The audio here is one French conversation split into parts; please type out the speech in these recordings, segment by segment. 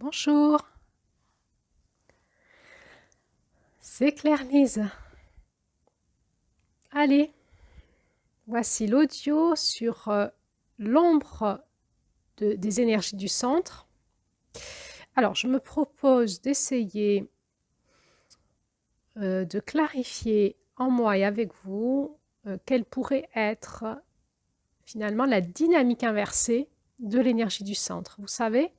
Bonjour, c'est Claire-Lise. Allez, voici l'audio sur l'ombre des énergies du centre. Alors, je me propose d'essayer de clarifier en moi et avec vous quelle pourrait être finalement la dynamique inversée de l'énergie du centre. Vous savez,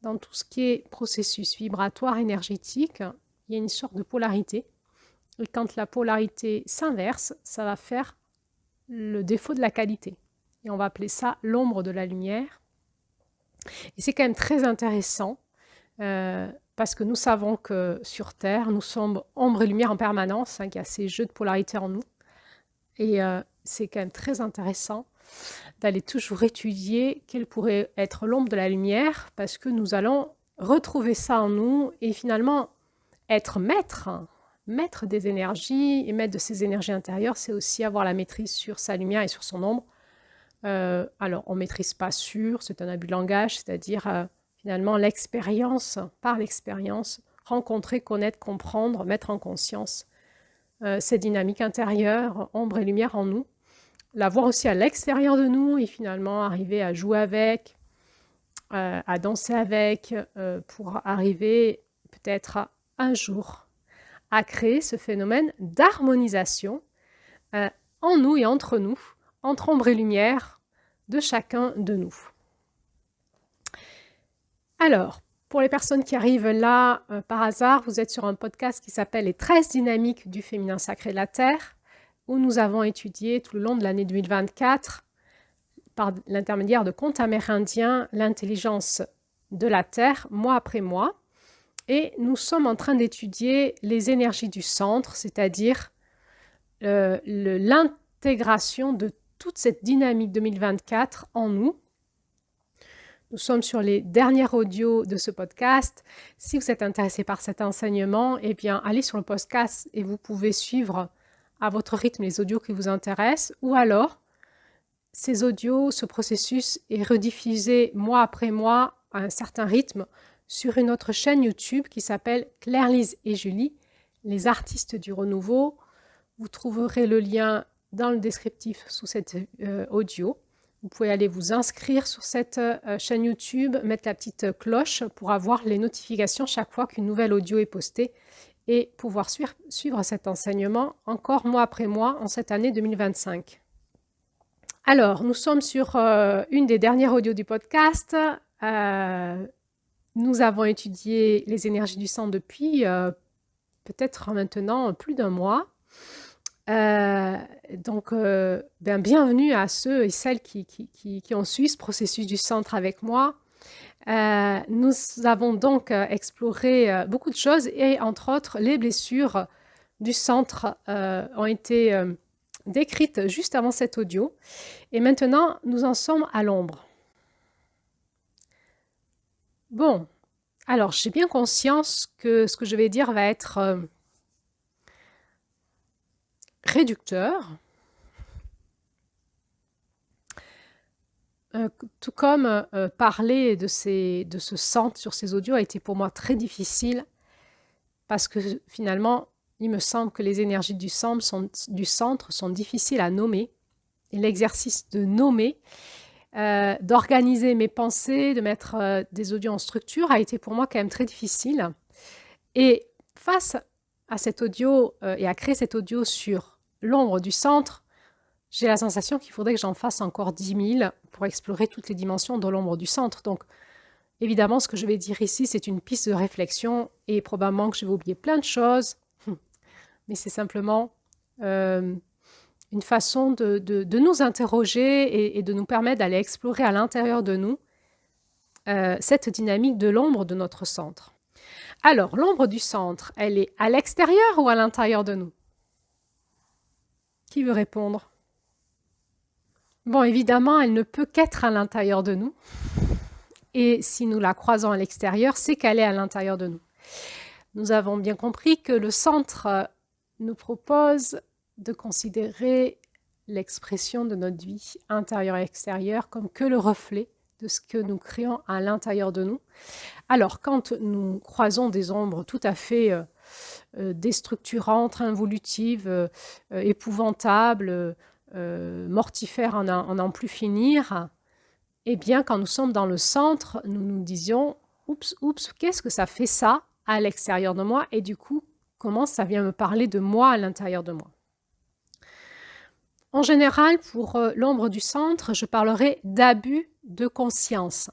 dans tout ce qui est processus vibratoire énergétique, il y a une sorte de polarité. Et quand la polarité s'inverse, ça va faire le défaut de la qualité. Et on va appeler ça l'ombre de la lumière. Et c'est quand même très intéressant parce que nous savons que sur Terre, nous sommes ombre et lumière en permanence, qu'il y a ces jeux de polarité en nous. Et c'est quand même très intéressant d'aller toujours étudier quelle pourrait être l'ombre de la lumière parce que nous allons retrouver ça en nous et finalement être maître des énergies et maître de ses énergies intérieures, c'est aussi avoir la maîtrise sur sa lumière et sur son ombre. Alors, on ne maîtrise pas sur, c'est un abus de langage, c'est-à-dire finalement l'expérience, par l'expérience, rencontrer, connaître, comprendre, mettre en conscience ces dynamiques intérieures, ombre et lumière en nous, la voir aussi à l'extérieur de nous et finalement arriver à jouer avec, à danser avec, pour arriver peut-être un jour à créer ce phénomène d'harmonisation en nous et entre nous, entre ombre et lumière de chacun de nous. Alors, pour les personnes qui arrivent là par hasard, vous êtes sur un podcast qui s'appelle Les 13 dynamiques du féminin sacré de la Terre, où nous avons étudié tout le long de l'année 2024, par l'intermédiaire de contes amérindiens, l'intelligence de la Terre, mois après mois. Et nous sommes en train d'étudier les énergies du centre, c'est-à-dire l'intégration de toute cette dynamique 2024 en nous. Nous sommes sur les dernières audios de ce podcast. Si vous êtes intéressé par cet enseignement, eh bien, allez sur le podcast et vous pouvez suivre à votre rythme les audios qui vous intéressent. Ou alors, ces audios, ce processus est rediffusé mois après mois à un certain rythme sur une autre chaîne YouTube qui s'appelle Claire-Lise et Julie, les artistes du renouveau. Vous trouverez le lien dans le descriptif sous cette audio. Vous pouvez aller vous inscrire sur cette chaîne YouTube, mettre la petite cloche pour avoir les notifications chaque fois qu'une nouvelle audio est postée et pouvoir suivre cet enseignement encore mois après mois en cette année 2025. Alors, nous sommes sur une des dernières audios du podcast. Nous avons étudié les énergies du sang depuis peut-être maintenant plus d'un mois. Bienvenue à ceux et celles qui ont suivi ce processus du centre avec moi. Nous avons donc exploré beaucoup de choses et entre autres les blessures du centre ont été décrites juste avant cet audio. Et maintenant, nous en sommes à l'ombre. Bon, alors j'ai bien conscience que ce que je vais dire va être réducteur, tout comme parler de ce centre sur ces audios a été pour moi très difficile parce que finalement, il me semble que les énergies du centre sont difficiles à nommer et l'exercice de nommer, d'organiser mes pensées, de mettre des audios en structure a été pour moi quand même très difficile. Et face à cet audio et à créer cet audio sur l'ombre du centre, j'ai la sensation qu'il faudrait que j'en fasse encore 10 000 pour explorer toutes les dimensions de l'ombre du centre. Donc, évidemment, ce que je vais dire ici, c'est une piste de réflexion et probablement que je vais oublier plein de choses, mais c'est simplement une façon de nous interroger et de nous permettre d'aller explorer à l'intérieur de nous cette dynamique de l'ombre de notre centre. Alors, l'ombre du centre, elle est à l'extérieur ou à l'intérieur de nous? Qui veut répondre? Bon, évidemment, elle ne peut qu'être à l'intérieur de nous. Et si nous la croisons à l'extérieur, c'est qu'elle est à l'intérieur de nous. Nous avons bien compris que le centre nous propose de considérer l'expression de notre vie intérieure et extérieure comme que le reflet de ce que nous créons à l'intérieur de nous. Alors, quand nous croisons des ombres tout à fait déstructurantes, involutives, épouvantables, mortifères en n'en plus finir, eh bien, quand nous sommes dans le centre, nous nous disions « Oups, oups, qu'est-ce que ça fait ça à l'extérieur de moi ?» et du coup, comment ça vient me parler de moi à l'intérieur de moi. En général, pour l'ombre du centre, je parlerai d'abus de conscience.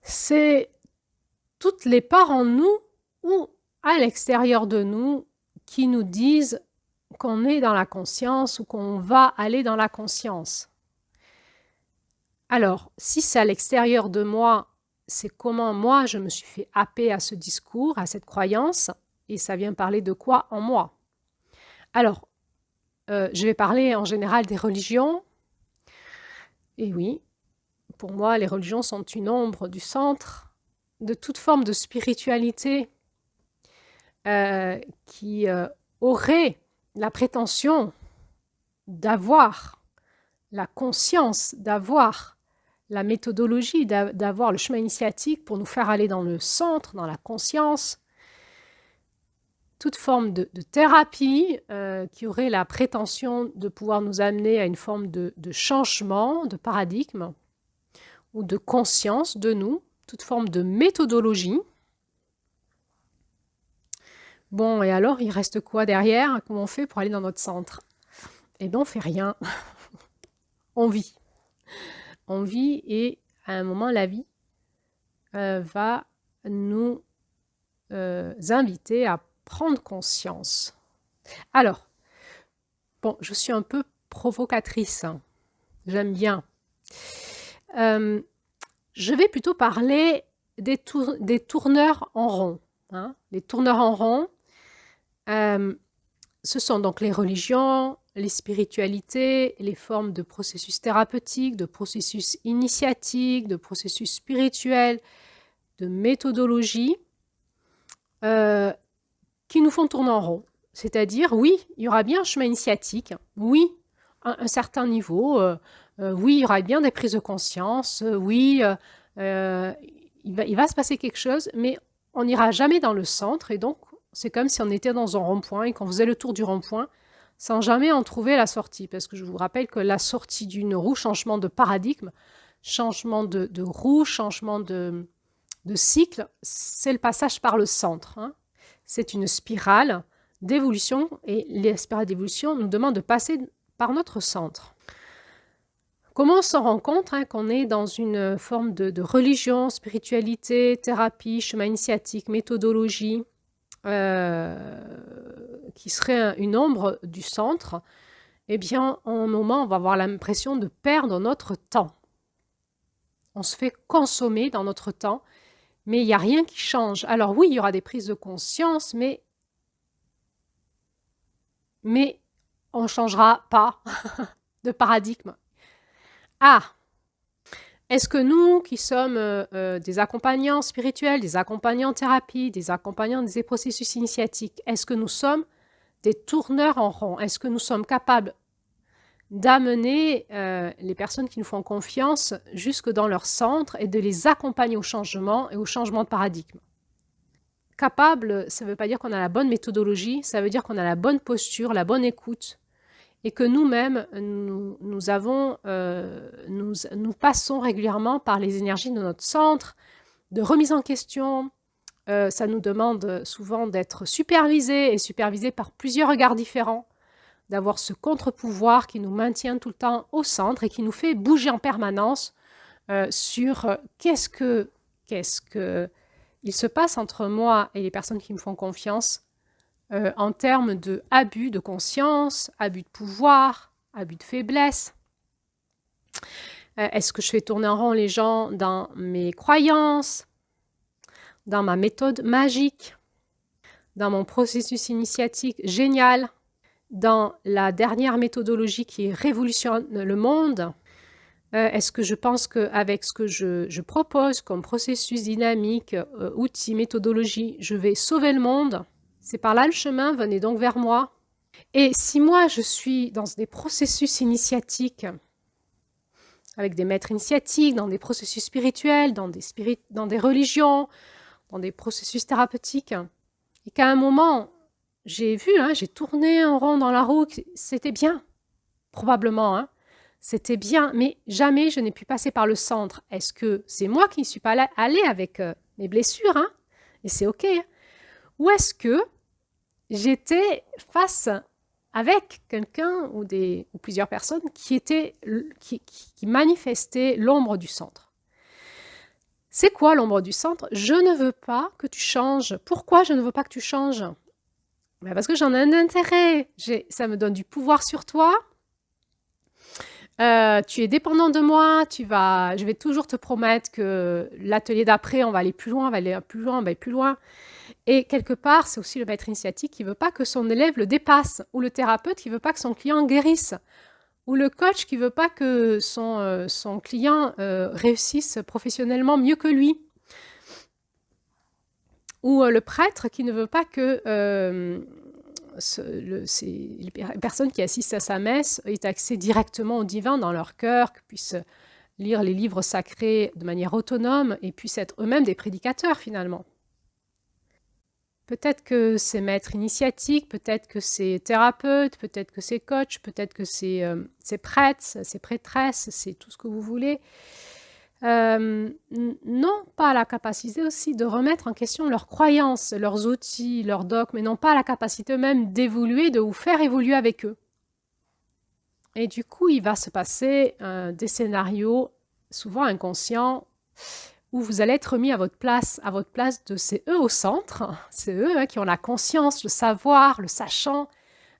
C'est toutes les parts en nous ou à l'extérieur de nous qui nous disent qu'on est dans la conscience ou qu'on va aller dans la conscience. Alors, si c'est à l'extérieur de moi, c'est comment moi je me suis fait happer à ce discours, à cette croyance, et ça vient parler de quoi en moi. Alors, je vais parler en général des religions. Et oui, pour moi, les religions sont une ombre du centre, de toute forme de spiritualité qui aurait la prétention d'avoir la conscience, d'avoir la méthodologie, d'avoir le chemin initiatique pour nous faire aller dans le centre, dans la conscience. Toute forme de thérapie qui aurait la prétention de pouvoir nous amener à une forme de changement, de paradigme ou de conscience de nous, toute forme de méthodologie. Bon, et alors, il reste quoi derrière? Comment on fait pour aller dans notre centre? Eh bien, on ne fait rien. On vit. On vit et à un moment, la vie va nous inviter à prendre conscience. Alors, bon, je suis un peu provocatrice, hein. J'aime bien. Je vais plutôt parler des tourneurs en rond. Hein. Les tourneurs en rond, ce sont donc les religions, les spiritualités, les formes de processus thérapeutiques, de processus initiatiques, de processus spirituels, de méthodologie, qui nous font tourner en rond. C'est-à-dire, oui, il y aura bien un chemin initiatique, oui, un certain niveau, oui, il y aura bien des prises de conscience, oui, il va se passer quelque chose, mais on n'ira jamais dans le centre, et donc c'est comme si on était dans un rond-point et qu'on faisait le tour du rond-point sans jamais en trouver la sortie, parce que je vous rappelle que la sortie d'une roue, changement de paradigme, changement de roue, changement de cycle, c'est le passage par le centre, hein. C'est une spirale d'évolution et les spirales d'évolution nous demandent de passer par notre centre. Comment on s'en rend compte qu'on est dans une forme de religion, spiritualité, thérapie, chemin initiatique, méthodologie, qui serait une ombre du centre? Eh bien, en un moment, on va avoir l'impression de perdre notre temps. On se fait consommer dans notre temps, mais il n'y a rien qui change. Alors oui, il y aura des prises de conscience, mais on ne changera pas de paradigme. Ah! Est-ce que nous, qui sommes des accompagnants spirituels, des accompagnants en thérapie, des accompagnants des processus initiatiques, est-ce que nous sommes des tourneurs en rond? Est-ce que nous sommes capables d'amener les personnes qui nous font confiance jusque dans leur centre et de les accompagner au changement et au changement de paradigme? Capable, ça ne veut pas dire qu'on a la bonne méthodologie, ça veut dire qu'on a la bonne posture, la bonne écoute, et que nous-mêmes, nous passons régulièrement par les énergies de notre centre, de remise en question. Ça nous demande souvent d'être supervisés et supervisés par plusieurs regards différents, d'avoir ce contre-pouvoir qui nous maintient tout le temps au centre et qui nous fait bouger en permanence sur qu'est-ce que il se passe entre moi et les personnes qui me font confiance en termes d'abus de conscience, abus de pouvoir, abus de faiblesse. Est-ce que je fais tourner en rond les gens dans mes croyances, dans ma méthode magique, dans mon processus initiatique génial, dans la dernière méthodologie qui révolutionne le monde? Est-ce que je pense qu'avec ce que je propose comme processus dynamique, outils, méthodologie, je vais sauver le monde? C'est par là le chemin, venez donc vers moi. Et si moi je suis dans des processus initiatiques avec des maîtres initiatiques, dans des processus spirituels, dans des religions, dans des processus thérapeutiques. Et qu'à un moment, j'ai vu, j'ai tourné en rond dans la roue, c'était bien, probablement, c'était bien, mais jamais je n'ai pu passer par le centre. Est-ce que c'est moi qui ne suis pas allée avec mes blessures, et c'est OK, ou est-ce que j'étais face avec quelqu'un ou plusieurs personnes qui manifestaient l'ombre du centre? C'est quoi l'ombre du centre? Je ne veux pas que tu changes. Pourquoi je ne veux pas que tu changes? Parce que j'en ai un intérêt. Ça me donne du pouvoir sur toi. Tu es dépendant de moi. Je vais toujours te promettre que l'atelier d'après, on va aller plus loin, on va aller plus loin, on va aller plus loin. Et quelque part, c'est aussi le maître initiatique qui ne veut pas que son élève le dépasse, ou le thérapeute qui ne veut pas que son client guérisse, ou le coach qui ne veut pas que son client réussisse professionnellement mieux que lui, ou le prêtre qui ne veut pas que les personnes qui assistent à sa messe aient accès directement au divin dans leur cœur, qu'ils puissent lire les livres sacrés de manière autonome et puissent être eux-mêmes des prédicateurs finalement. Peut-être que c'est maître initiatique, peut-être que c'est thérapeute, peut-être que c'est coach, peut-être que c'est prêtre, c'est prêtresse, c'est tout ce que vous voulez. N'ont pas la capacité aussi de remettre en question leurs croyances, leurs outils, leurs dogmes, mais n'ont pas la capacité même d'évoluer, de vous faire évoluer avec eux. Et du coup, il va se passer des scénarios souvent inconscients où vous allez être mis à votre place de c'est eux au centre, c'est eux qui ont la conscience, le savoir, le sachant,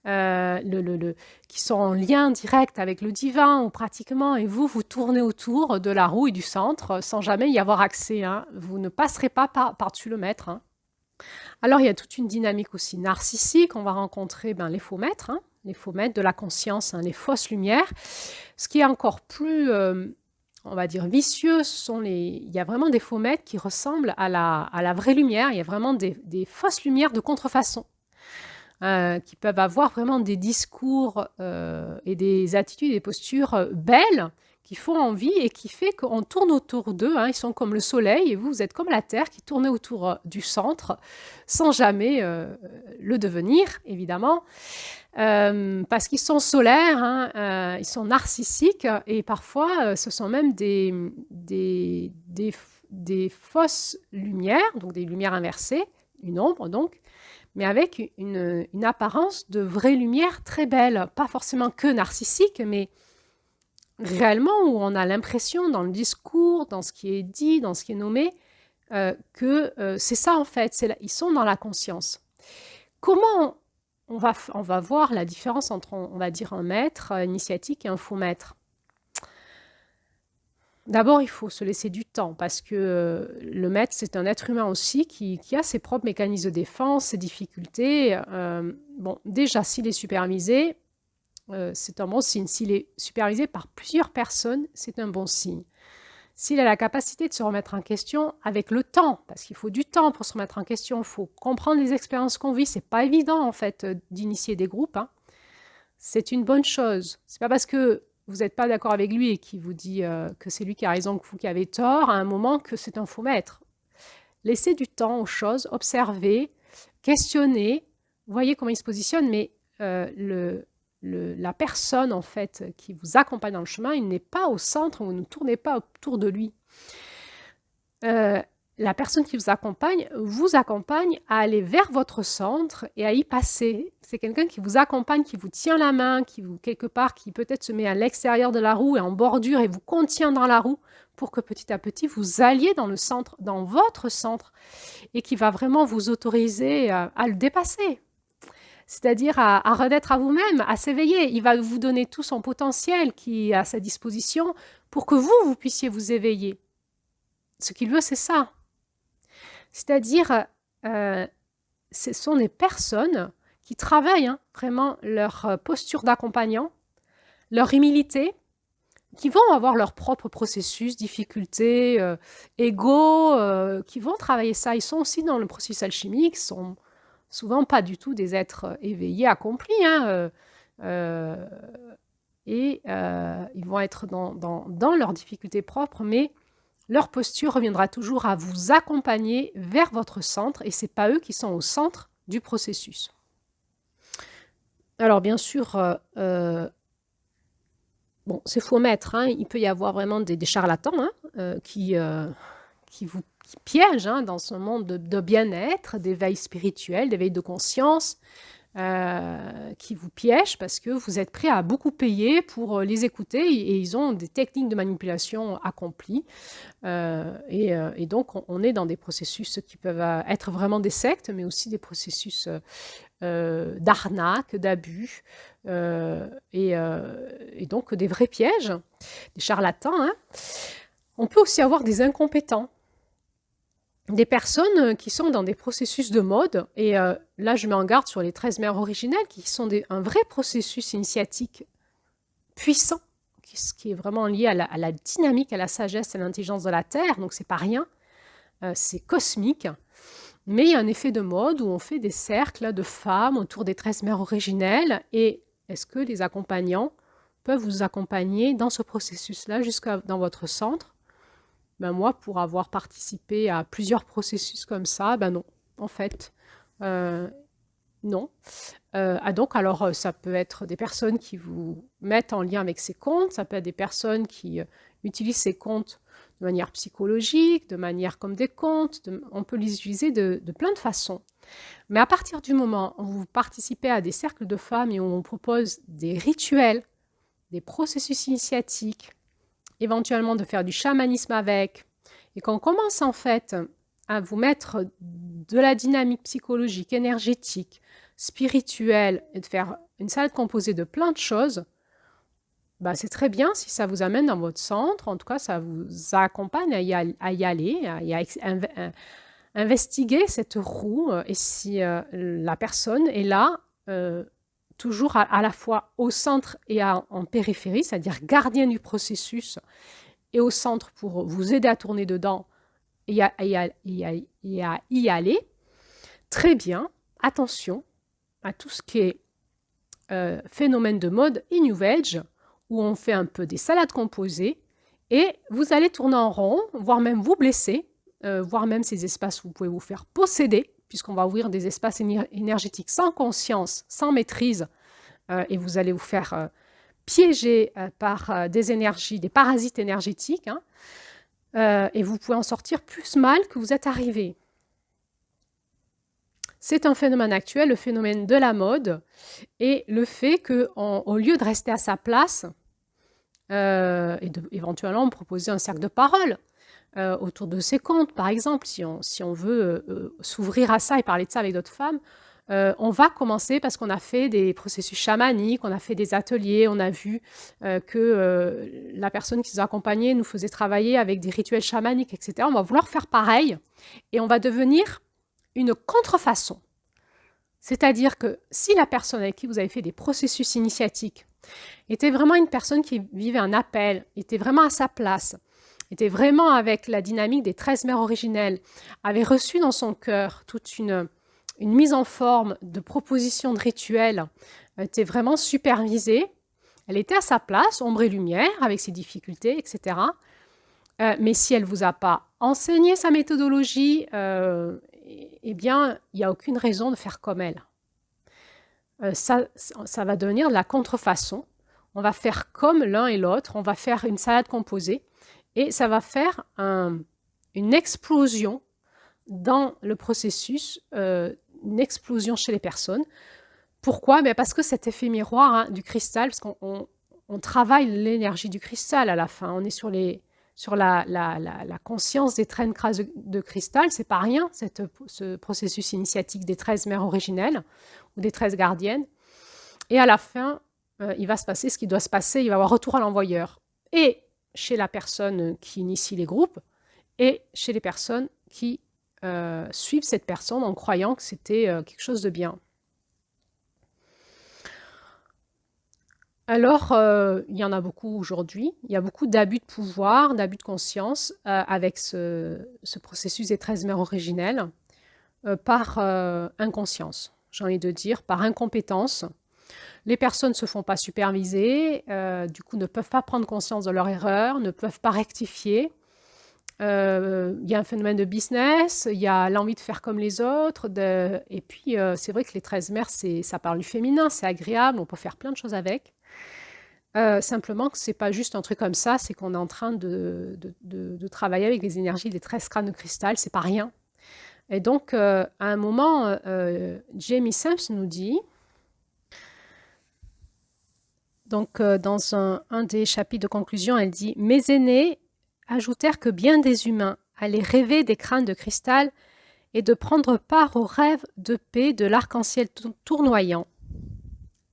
qui sont en lien direct avec le divin ou pratiquement, et vous tournez autour de la roue et du centre sans jamais y avoir accès. Vous ne passerez pas par-dessus le maître. Alors, il y a toute une dynamique aussi narcissique. On va rencontrer les faux maîtres de la conscience, les fausses lumières. Ce qui est encore plus on va dire vicieux, il y a vraiment des faux maîtres qui ressemblent à la vraie lumière. Il y a vraiment des fausses lumières de contrefaçon qui peuvent avoir vraiment des discours et des attitudes et des postures belles qui font envie et qui fait qu'on tourne autour d'eux. Ils sont comme le soleil et vous êtes comme la terre qui tournez autour du centre sans jamais le devenir, évidemment. Parce qu'ils sont solaires, ils sont narcissiques et parfois ce sont même des fausses lumières, donc des lumières inversées, une ombre donc, mais avec une apparence de vraie lumière très belle, pas forcément que narcissique, mais réellement où on a l'impression dans le discours, dans ce qui est dit, dans ce qui est nommé, que c'est ça en fait, ils sont dans la conscience. Comment on va voir la différence entre, on va dire, un maître initiatique et un faux maître? D'abord, il faut se laisser du temps parce que le maître, c'est un être humain aussi qui a ses propres mécanismes de défense, ses difficultés. Déjà, s'il est supervisé, c'est un bon signe. S'il est supervisé par plusieurs personnes, c'est un bon signe. S'il a la capacité de se remettre en question avec le temps, parce qu'il faut du temps pour se remettre en question, il faut comprendre les expériences qu'on vit. C'est pas évident, en fait, d'initier des groupes. C'est une bonne chose. C'est pas parce que vous n'êtes pas d'accord avec lui et qu'il vous dit que c'est lui qui a raison, que vous qui avez tort, à un moment que c'est un faux maître. Laissez du temps aux choses, observez, questionnez, voyez comment il se positionne, mais la personne en fait qui vous accompagne dans le chemin, il n'est pas au centre, vous ne tournez pas autour de lui. La personne qui vous accompagne à aller vers votre centre et à y passer. C'est quelqu'un qui vous accompagne, qui vous tient la main, quelque part, qui peut-être se met à l'extérieur de la roue et en bordure et vous contient dans la roue pour que petit à petit vous alliez dans le centre, dans votre centre, et qui va vraiment vous autoriser à le dépasser. C'est-à-dire à renaître à vous-même, à s'éveiller. Il va vous donner tout son potentiel qui est à sa disposition pour que vous puissiez vous éveiller. Ce qu'il veut, c'est ça. C'est-à-dire, ce sont des personnes qui travaillent vraiment leur posture d'accompagnant, leur humilité, qui vont avoir leur propre processus, difficultés, égaux, qui vont travailler ça. Ils sont aussi dans le processus alchimique, ils sont souvent pas du tout des êtres éveillés, accomplis. et ils vont être dans leurs difficultés propres, mais leur posture reviendra toujours à vous accompagner vers votre centre et ce n'est pas eux qui sont au centre du processus. Alors bien sûr, bon, c'est faux maître, hein, il peut y avoir vraiment des charlatans hein, qui vous piègent hein, dans ce monde de bien-être, d'éveil spirituel, d'éveil de conscience, qui vous piègent parce que vous êtes prêt à beaucoup payer pour les écouter et ils ont des techniques de manipulation accomplies. Et donc, on est dans des processus qui peuvent être vraiment des sectes, mais aussi des processus d'arnaque, d'abus, et donc des vrais pièges, des charlatans. Hein. On peut aussi avoir des incompétents. Des personnes qui sont dans des processus de mode, et là je mets en garde sur les 13 mères originelles, qui sont un vrai processus initiatique puissant, qui est vraiment lié à la dynamique, à la sagesse, à l'intelligence de la Terre, donc c'est pas rien, c'est cosmique, mais il y a un effet de mode où on fait des cercles de femmes autour des 13 mères originelles, et est-ce que les accompagnants peuvent vous accompagner dans ce processus-là jusqu'à dans votre centre? Ben moi, pour avoir participé à plusieurs processus comme ça, ben non, en fait, non. Donc, alors, ça peut être des personnes qui vous mettent en lien avec ces comptes, ça peut être des personnes qui utilisent ces comptes de manière psychologique, de manière comme des comptes, on peut les utiliser de plein de façons. Mais à partir du moment où vous participez à des cercles de femmes et où on propose des rituels, des processus initiatiques, éventuellement de faire du chamanisme avec, et qu'on commence en fait à vous mettre de la dynamique psychologique, énergétique, spirituelle, et de faire une salade composée de plein de choses, bah c'est très bien si ça vous amène dans votre centre, en tout cas ça vous accompagne à y aller, à investiguer cette roue, et si la personne est là, toujours à la fois au centre et en périphérie, c'est-à-dire gardien du processus, et au centre pour vous aider à tourner dedans et à y aller, très bien, attention à tout ce qui est phénomène de mode et New Age, où on fait un peu des salades composées, et vous allez tourner en rond, voire même vous blesser, voire même ces espaces où vous pouvez vous faire posséder, puisqu'on va ouvrir des espaces énergétiques sans conscience, sans maîtrise, et vous allez vous faire piéger par des énergies, des parasites énergétiques, hein, et vous pouvez en sortir plus mal que vous êtes arrivé. C'est un phénomène actuel, le phénomène de la mode, et le fait qu'au lieu de rester à sa place, et éventuellement proposer un cercle de parole autour de ses comptes, par exemple, si on veut s'ouvrir à ça et parler de ça avec d'autres femmes, on va commencer parce qu'on a fait des processus chamaniques, on a fait des ateliers, on a vu que la personne qui nous accompagnait nous faisait travailler avec des rituels chamaniques, etc. On va vouloir faire pareil et on va devenir une contrefaçon. C'est-à-dire que si la personne avec qui vous avez fait des processus initiatiques était vraiment une personne qui vivait un appel, était vraiment à sa place, était vraiment avec la dynamique des 13 mères originelles, avait reçu dans son cœur toute une mise en forme de propositions de rituels, était vraiment supervisée, elle était à sa place, ombre et lumière, avec ses difficultés, etc. Mais si elle ne vous a pas enseigné sa méthodologie, eh bien, il n'y a aucune raison de faire comme elle. Ça va devenir de la contrefaçon. On va faire comme l'un et l'autre, on va faire une salade composée, et ça va faire une explosion dans le processus, une explosion chez les personnes. Pourquoi? Parce que cet effet miroir hein, du cristal, parce qu'on travaille l'énergie du cristal à la fin, on est sur la conscience des 13 crânes de cristal, c'est pas rien, ce processus initiatique des 13 mères originelles ou des 13 gardiennes. Et à la fin, il va se passer ce qui doit se passer, il va y avoir retour à l'envoyeur. Et chez la personne qui initie les groupes, et chez les personnes qui suivent cette personne en croyant que c'était quelque chose de bien. Alors, il y en a beaucoup aujourd'hui. Il y a beaucoup d'abus de pouvoir, d'abus de conscience avec ce processus des 13 mères originelles par inconscience, j'ai envie de dire, par incompétence. Les personnes ne se font pas superviser, du coup ne peuvent pas prendre conscience de leur erreur, ne peuvent pas rectifier. Il y a un phénomène de business, il y a l'envie de faire comme les autres. Et puis, c'est vrai que les 13 mères, ça parle du féminin, c'est agréable, on peut faire plein de choses avec. Simplement que ce n'est pas juste un truc comme ça, c'est qu'on est en train de travailler avec les énergies des 13 crânes de cristal, c'est pas rien. Et donc, à un moment, Jamie Sams nous dit, donc dans un des chapitres de conclusion, elle dit « Mes aînés ajoutèrent que bien des humains allaient rêver des crânes de cristal et de prendre part aux rêves de paix de l'arc-en-ciel tournoyant,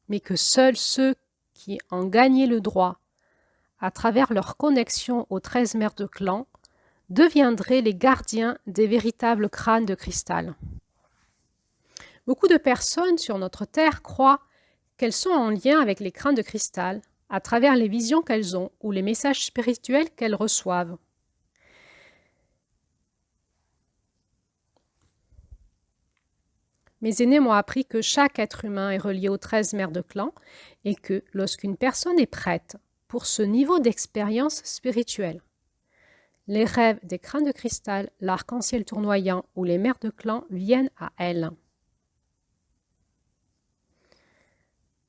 mais que seuls ceux qui en gagnaient le droit à travers leur connexion aux 13 mères de clan deviendraient les gardiens des véritables crânes de cristal. » Beaucoup de personnes sur notre Terre croient qu'elles sont en lien avec les crânes de cristal à travers les visions qu'elles ont ou les messages spirituels qu'elles reçoivent. Mes aînés m'ont appris que chaque être humain est relié aux 13 mères de clan et que lorsqu'une personne est prête pour ce niveau d'expérience spirituelle, les rêves des crânes de cristal, l'arc-en-ciel tournoyant ou les mères de clan viennent à elle.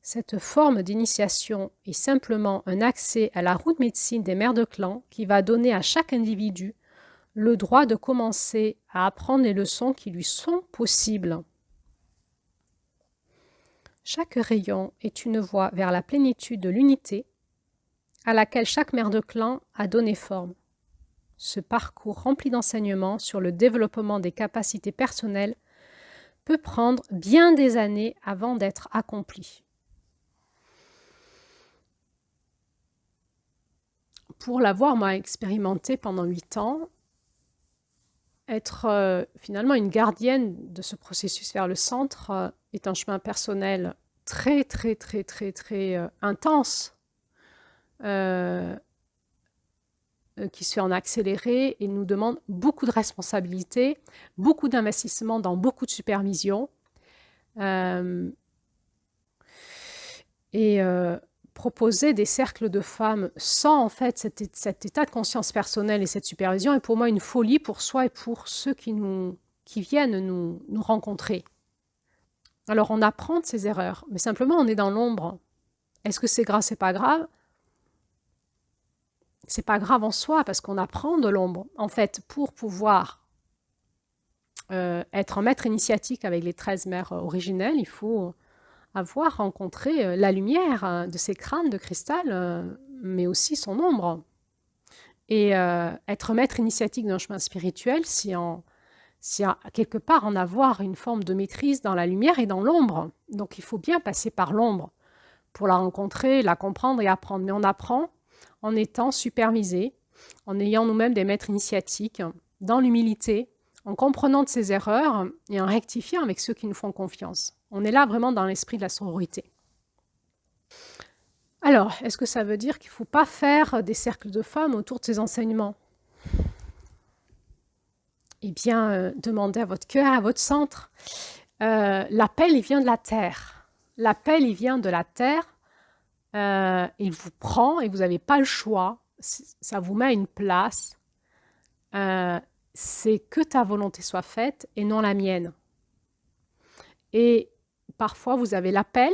Cette forme d'initiation est simplement un accès à la roue de médecine des mères de clan qui va donner à chaque individu le droit de commencer à apprendre les leçons qui lui sont possibles. Chaque rayon est une voie vers la plénitude de l'unité à laquelle chaque mère de clan a donné forme. Ce parcours rempli d'enseignements sur le développement des capacités personnelles peut prendre bien des années avant d'être accompli. Pour l'avoir moi expérimenté pendant 8 ans, être finalement une gardienne de ce processus vers le centre est un chemin personnel très intense qui se fait en accéléré et nous demande beaucoup de responsabilités, beaucoup d'investissement dans beaucoup de supervision. Proposer des cercles de femmes sans en fait cet état de conscience personnelle et cette supervision est pour moi une folie pour soi et pour ceux qui viennent nous rencontrer. Alors on apprend de ses erreurs, mais simplement on est dans l'ombre. Est-ce que c'est grave, c'est pas grave? C'est pas grave en soi parce qu'on apprend de l'ombre. En fait, pour pouvoir être un maître initiatique avec les 13 mères originelles, il faut avoir rencontré la lumière de ces crânes de cristal, mais aussi son ombre. Et être maître initiatique d'un chemin spirituel, c'est quelque part en avoir une forme de maîtrise dans la lumière et dans l'ombre. Donc il faut bien passer par l'ombre pour la rencontrer, la comprendre et apprendre. Mais on apprend en étant supervisé, en ayant nous-mêmes des maîtres initiatiques, dans l'humilité, en comprenant de ses erreurs et en rectifiant avec ceux qui nous font confiance. On est là vraiment dans l'esprit de la sororité. Alors, est-ce que ça veut dire qu'il ne faut pas faire des cercles de femmes autour de ces enseignements? Eh bien, demandez à votre cœur, à votre centre. L'appel, il vient de la terre. L'appel, il vient de la terre. Il vous prend et vous n'avez pas le choix. Ça vous met à une place. C'est que ta volonté soit faite et non la mienne. Et parfois, vous avez l'appel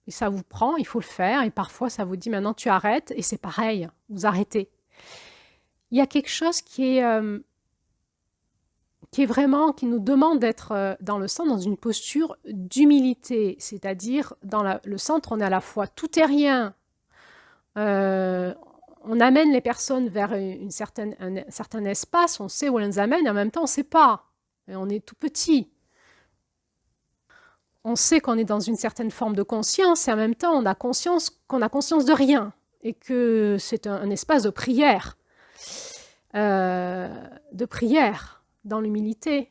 et ça vous prend, il faut le faire. Et parfois, ça vous dit maintenant tu arrêtes et c'est pareil, vous arrêtez. Il y a quelque chose qui est vraiment, qui nous demande d'être dans le centre, dans une posture d'humilité. C'est-à-dire, dans le centre, on est à la fois tout et rien. On amène les personnes vers un certain espace, on sait où on les amène, et en même temps, on ne sait pas. Et on est tout petit. On sait qu'on est dans une certaine forme de conscience, et en même temps, on a conscience qu'on a conscience de rien, et que c'est un espace de prière. Dans l'humilité.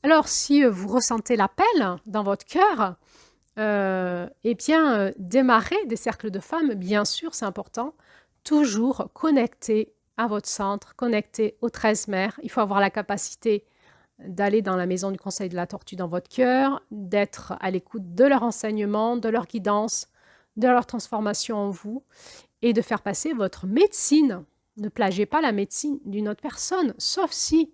Alors, si vous ressentez l'appel dans votre cœur, eh bien, démarrer des cercles de femmes, bien sûr, c'est important. Toujours connecté à votre centre, connecté aux 13 mères. Il faut avoir la capacité d'aller dans la maison du conseil de la tortue dans votre cœur, d'être à l'écoute de leur enseignement, de leur guidance, de leur transformation en vous et de faire passer votre médecine. Ne plagiez pas la médecine d'une autre personne, sauf si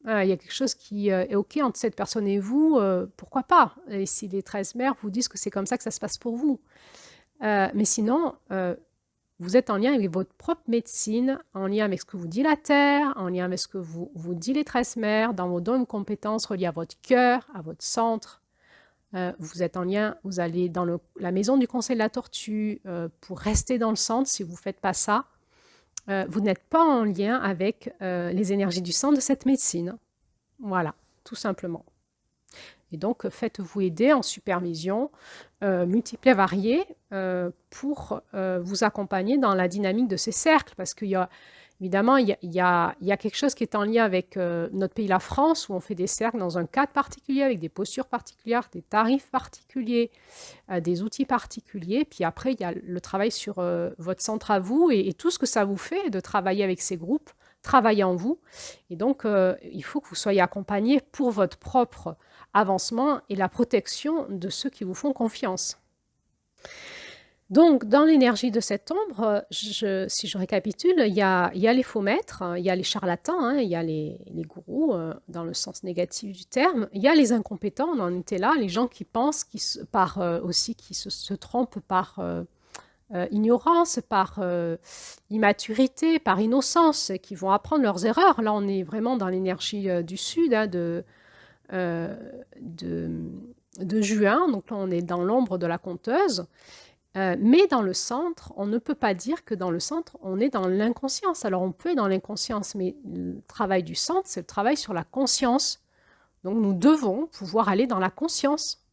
il y a quelque chose qui est OK entre cette personne et vous, pourquoi pas? Et si les 13 mères vous disent que c'est comme ça que ça se passe pour vous. Mais sinon, vous êtes en lien avec votre propre médecine, en lien avec ce que vous dit la Terre, en lien avec ce que vous dit les 13 mères, dans vos dons et compétences reliés à votre cœur, à votre centre. Vous êtes en lien, vous allez dans la maison du conseil de la tortue pour rester dans le centre. Si vous ne faites pas ça, vous n'êtes pas en lien avec les énergies du centre de cette médecine. Voilà, tout simplement. Et donc, faites-vous aider en supervision multiple et variée pour vous accompagner dans la dynamique de ces cercles. Parce qu'il y a, évidemment, il y a quelque chose qui est en lien avec notre pays, la France, où on fait des cercles dans un cadre particulier, avec des postures particulières, des tarifs particuliers, des outils particuliers. Puis après, il y a le travail sur votre centre à vous et tout ce que ça vous fait de travailler avec ces groupes, travailler en vous. Et donc, il faut que vous soyez accompagné pour votre propre avancement et la protection de ceux qui vous font confiance. Donc, dans l'énergie de cette ombre, si je récapitule, il y a les faux maîtres, il y a les charlatans, il y a les gourous, dans le sens négatif du terme, il y a les incompétents, on en était là, les gens qui pensent, qui se trompent par ignorance, par immaturité, par innocence, qui vont apprendre leurs erreurs. Là, on est vraiment dans l'énergie du Sud, de juin, donc là on est dans l'ombre de la conteuse, mais dans le centre, on ne peut pas dire que dans le centre, on est dans l'inconscience. Alors on peut être dans l'inconscience, mais le travail du centre, c'est le travail sur la conscience. Donc nous devons pouvoir aller dans la conscience.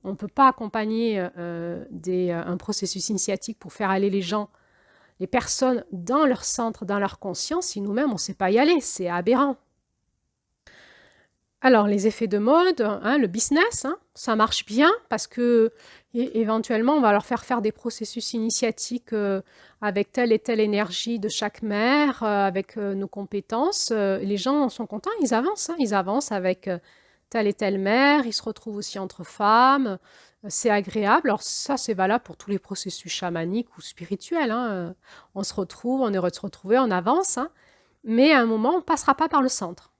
On ne peut pas accompagner un processus initiatique pour faire aller les personnes dans leur centre, dans leur conscience, si nous-mêmes on ne sait pas y aller, c'est aberrant. Alors, les effets de mode, le business, ça marche bien parce que éventuellement, on va leur faire des processus initiatiques avec telle et telle énergie de chaque mère, avec nos compétences. Les gens sont contents, ils avancent avec telle et telle mère, ils se retrouvent aussi entre femmes, c'est agréable. Alors ça, c'est valable pour tous les processus chamaniques ou spirituels. On se retrouve, on est heureux de se retrouver, on avance, mais à un moment, on ne passera pas par le centre.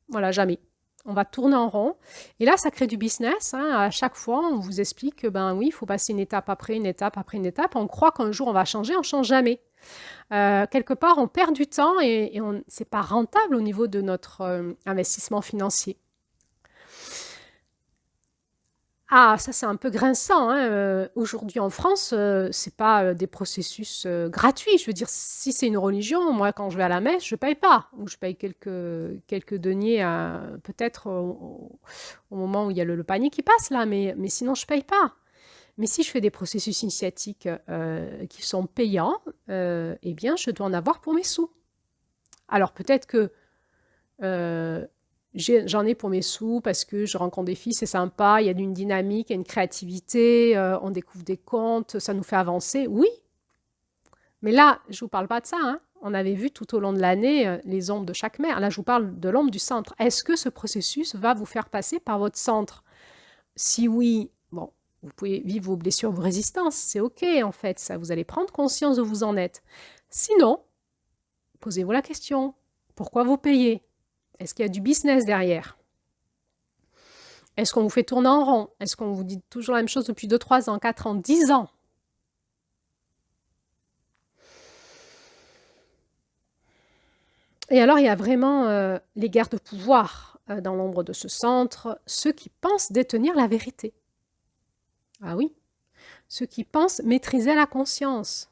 Voilà, jamais. On va tourner en rond. Et là, ça crée du business. À chaque fois, on vous explique que, oui, il faut passer une étape après une étape après une étape. On croit qu'un jour, on va changer, on ne change jamais. Quelque part, on perd du temps et ce n'est pas rentable au niveau de notre investissement financier. Ah, ça c'est un peu grinçant. Aujourd'hui en France, ce n'est pas des processus gratuits. Je veux dire, si c'est une religion, moi quand je vais à la messe, je ne paye pas. Ou je paye quelques deniers peut-être au moment où il y a le panier qui passe là, mais sinon je ne paye pas. Mais si je fais des processus initiatiques qui sont payants, eh bien je dois en avoir pour mes sous. Alors peut-être que j'en ai pour mes sous parce que je rencontre des filles, c'est sympa, il y a une dynamique, il y a une créativité, on découvre des contes, ça nous fait avancer, oui. Mais là, je ne vous parle pas de ça. On avait vu tout au long de l'année les ombres de chaque mère. Là, je vous parle de l'ombre du centre. Est-ce que ce processus va vous faire passer par votre centre? Si oui, bon, vous pouvez vivre vos blessures, vos résistances, c'est OK en fait, ça, vous allez prendre conscience de où vous en êtes. Sinon, posez-vous la question, pourquoi vous payez? Est-ce qu'il y a du business derrière? Est-ce qu'on vous fait tourner en rond? Est-ce qu'on vous dit toujours la même chose depuis 2, 3 ans, 4 ans, 10 ans? Et alors, il y a vraiment les guerres de pouvoir dans l'ombre de ce centre, ceux qui pensent détenir la vérité. Ah oui, ceux qui pensent maîtriser la conscience.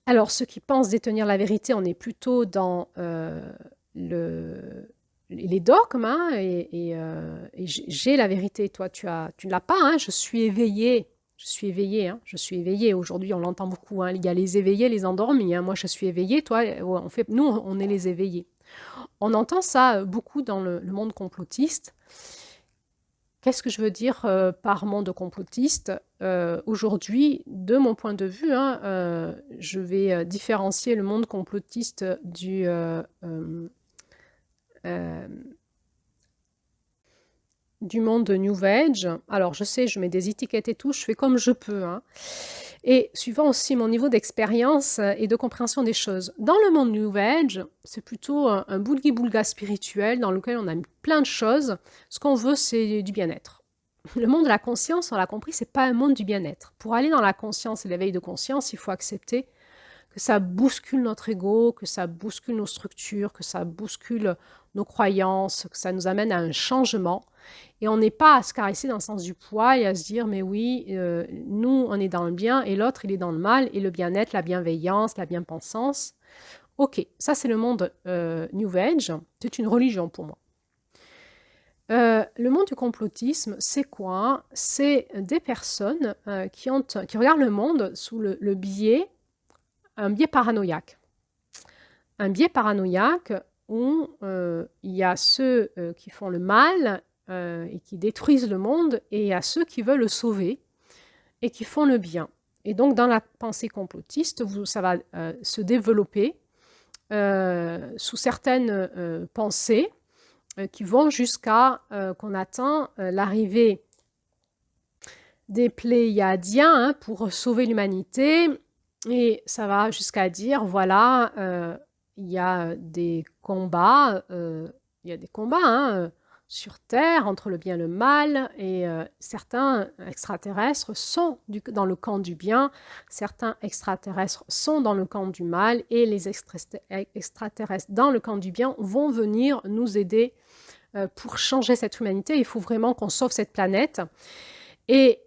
Alors, ceux qui pensent détenir la vérité, on est plutôt dans les dogmes, et j'ai la vérité, toi tu ne l'as pas, je suis éveillée. Je suis éveillée, je suis éveillée. Aujourd'hui, on l'entend beaucoup. Il y a les éveillés, les endormis. Moi, je suis éveillée. Toi, nous, on est les éveillés. On entend ça beaucoup dans le monde complotiste. qu'est-ce que je veux dire par monde complotiste? Aujourd'hui, de mon point de vue, hein, je vais différencier le monde complotiste euh, du monde New Age. Alors, je sais, je mets des étiquettes et tout, je fais comme je peux, hein. Et suivant aussi mon niveau d'expérience et de compréhension des choses. Dans le monde New Age, c'est plutôt un boulga spirituel dans lequel on a mis plein de choses. Ce qu'on veut, c'est du bien-être. Le monde de la conscience, on l'a compris, c'est pas un monde du bien-être. Pour aller dans la conscience et l'éveil de conscience, il faut accepter que ça bouscule notre ego, que ça bouscule nos structures, que ça bouscule nos croyances, que ça nous amène à un changement. Et on n'est pas à se caresser dans le sens du poil et à se dire, mais oui, nous, on est dans le bien et l'autre, il est dans le mal, et le bien-être, la bienveillance, la bien-pensance. Ok, ça c'est le monde New Age, c'est une religion pour moi. Le monde du complotisme, c'est quoi? C'est des personnes qui regardent le monde sous le biais, un biais paranoïaque. Un biais paranoïaque où il y a ceux qui font le mal et qui détruisent le monde, et il y a ceux qui veulent le sauver et qui font le bien. Et donc, dans la pensée complotiste, ça va se développer sous certaines pensées qui vont jusqu'à qu'on atteint l'arrivée des Pléiadiens hein, pour sauver l'humanité. Et ça va jusqu'à dire, voilà, il y a des combats, hein, sur Terre entre le bien et le mal, et certains extraterrestres sont dans le camp du bien, certains extraterrestres sont dans le camp du mal, et les extraterrestres dans le camp du bien vont venir nous aider pour changer cette humanité. Il faut vraiment qu'on sauve cette planète. Et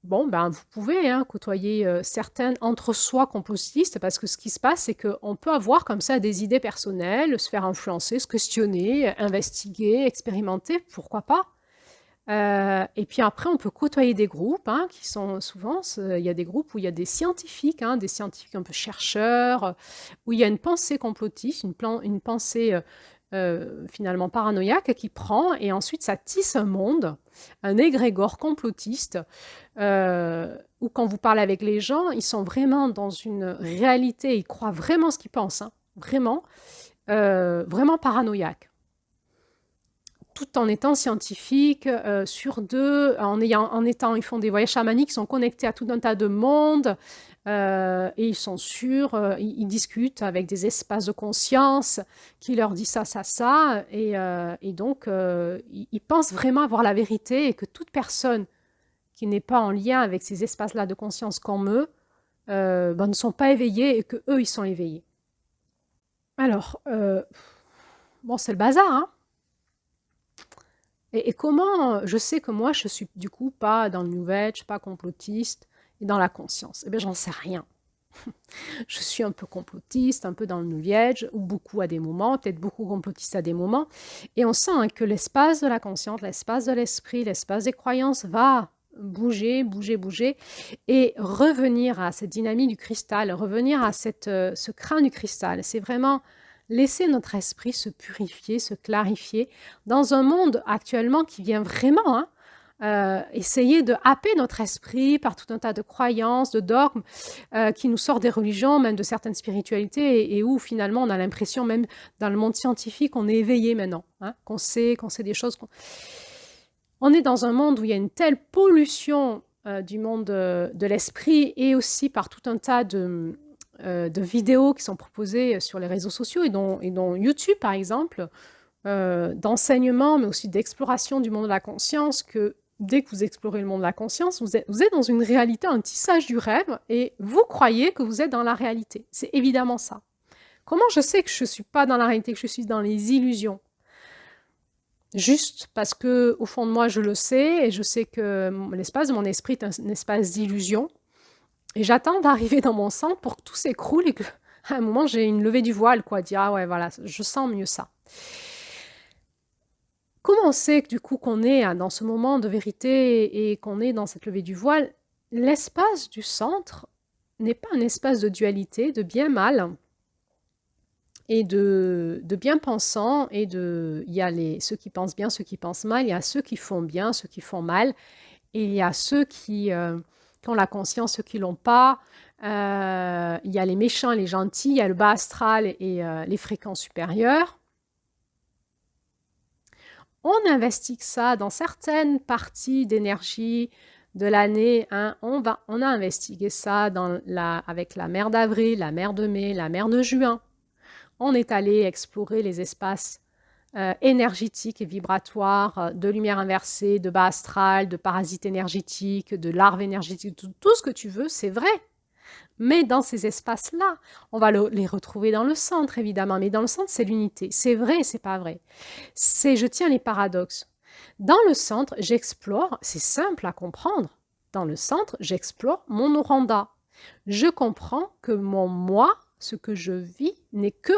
bon, ben, vous pouvez hein, côtoyer certaines entre-soi complotistes, parce que ce qui se passe, c'est qu'on peut avoir comme ça des idées personnelles, se faire influencer, se questionner, investiguer, expérimenter, pourquoi pas. Et puis après, on peut côtoyer des groupes hein, qui sont souvent, il y a des groupes où il y a des scientifiques un peu chercheurs, où il y a une pensée complotiste, une pensée finalement paranoïaque qui prend, et ensuite ça tisse un monde, un égrégore complotiste, où quand vous parlez avec les gens, ils sont vraiment dans une réalité, ils croient vraiment ce qu'ils pensent, hein, vraiment, vraiment paranoïaque. Tout en étant scientifiques, sur deux, ils font des voyages chamaniques, ils sont connectés à tout un tas de mondes, et ils sont sûrs, ils discutent avec des espaces de conscience qui leur disent ça, et donc ils pensent vraiment avoir la vérité, et que toute personne qui n'est pas en lien avec ces espaces-là de conscience comme eux, ben, ne sont pas éveillés, et que eux ils sont éveillés. Alors, bon, c'est le bazar, hein. Et comment je sais que moi, je suis du coup pas dans le New Age, pas complotiste, et dans la conscience? Eh bien, j'en sais rien. Je suis un peu complotiste, un peu dans le New Age, ou beaucoup à des moments, peut-être beaucoup complotiste à des moments. Et on sent hein, que l'espace de la conscience, l'espace de l'esprit, l'espace des croyances va bouger, et revenir à cette dynamique du cristal, revenir à ce crâne du cristal. C'est vraiment laisser notre esprit se purifier, se clarifier dans un monde actuellement qui vient vraiment essayer de happer notre esprit par tout un tas de croyances, de dogmes qui nous sortent des religions, même de certaines spiritualités, et où finalement on a l'impression, même dans le monde scientifique, on est éveillé maintenant, hein, qu'on sait des choses. On est dans un monde où il y a une telle pollution du monde de l'esprit, et aussi par tout un tas de vidéos qui sont proposées sur les réseaux sociaux et dont YouTube, par exemple, d'enseignement, mais aussi d'exploration du monde de la conscience, que dès que vous explorez le monde de la conscience, vous êtes dans une réalité, un tissage du rêve, et vous croyez que vous êtes dans la réalité. C'est évidemment ça. Comment je sais que je ne suis pas dans la réalité, que je suis dans les illusions? Juste parce que au fond de moi, je le sais, et je sais que l'espace de mon esprit est un espace d'illusion. Et j'attends d'arriver dans mon centre pour que tout s'écroule, et qu'à un moment, j'ai une levée du voile, quoi, dire « Ah ouais, voilà, je sens mieux ça ». Comment on sait que, du coup, qu'on est dans ce moment de vérité et qu'on est dans cette levée du voile? L'espace du centre n'est pas un espace de dualité, de bien-mal. et de bien-pensants, et il y a ceux qui pensent bien, ceux qui pensent mal, il y a ceux qui font bien, ceux qui font mal, et il y a ceux qui ont la conscience, ceux qui l'ont pas. Il y a les méchants et les gentils, il y a le bas astral et les fréquences supérieures. On investit ça dans certaines parties d'énergie de l'année. Hein. On a investigué ça avec la mer d'avril, la mer de mai, la mer de juin. On est allé explorer les espaces énergétiques et vibratoires de lumière inversée, de bas astral, de parasites énergétiques, de larves énergétiques, tout ce que tu veux, c'est vrai. Mais dans ces espaces-là, on va les retrouver dans le centre, évidemment. Mais dans le centre, c'est l'unité. C'est vrai et c'est pas vrai. Je tiens les paradoxes. Dans le centre, j'explore, c'est simple à comprendre. Dans le centre, j'explore mon oranda. Je comprends que mon moi, ce que je vis, n'est que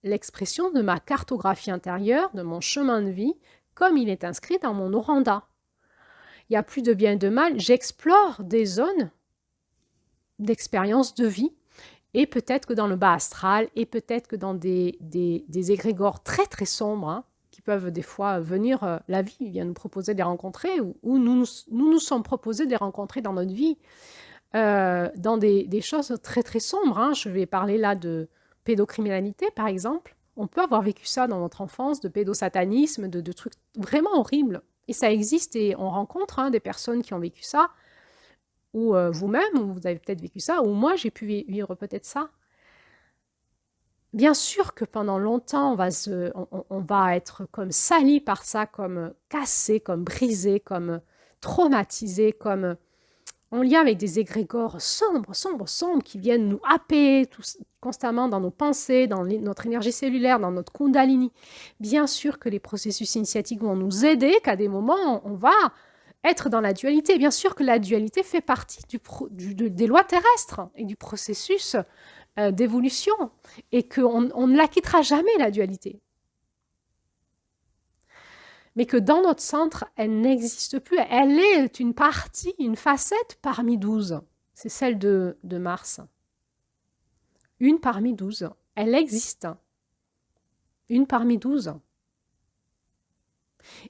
l'expression de ma cartographie intérieure, de mon chemin de vie, comme il est inscrit dans mon oranda. Il n'y a plus de bien et de mal, j'explore des zones d'expérience de vie, et peut-être que dans le bas astral, et peut-être que dans des égrégores très très sombres, hein, qui peuvent des fois venir, la vie vient nous proposer de les rencontrer, ou nous sommes proposés de les rencontrer dans notre vie, dans des choses très très sombres. Hein. Je vais parler là de pédocriminalité, par exemple. On peut avoir vécu ça dans notre enfance, de pédosatanisme, de trucs vraiment horribles. Et ça existe, et on rencontre des personnes qui ont vécu ça, ou vous-même, vous avez peut-être vécu ça, ou moi, j'ai pu vivre peut-être ça. Bien sûr que pendant longtemps, on va être comme sali par ça, comme cassé, comme brisé, comme traumatisé, comme en lien avec des égrégores sombres, sombres, sombres, qui viennent nous happer constamment dans nos pensées, dans notre énergie cellulaire, dans notre kundalini. Bien sûr que les processus initiatiques vont nous aider, qu'à des moments, on va être dans la dualité. Bien sûr que la dualité fait partie des lois terrestres et du processus d'évolution, et qu'on ne la quittera jamais, la dualité. Mais que dans notre centre, elle n'existe plus. Elle est une partie, une facette parmi 12. C'est celle de Mars. Une parmi 12. Elle existe. Une parmi 12.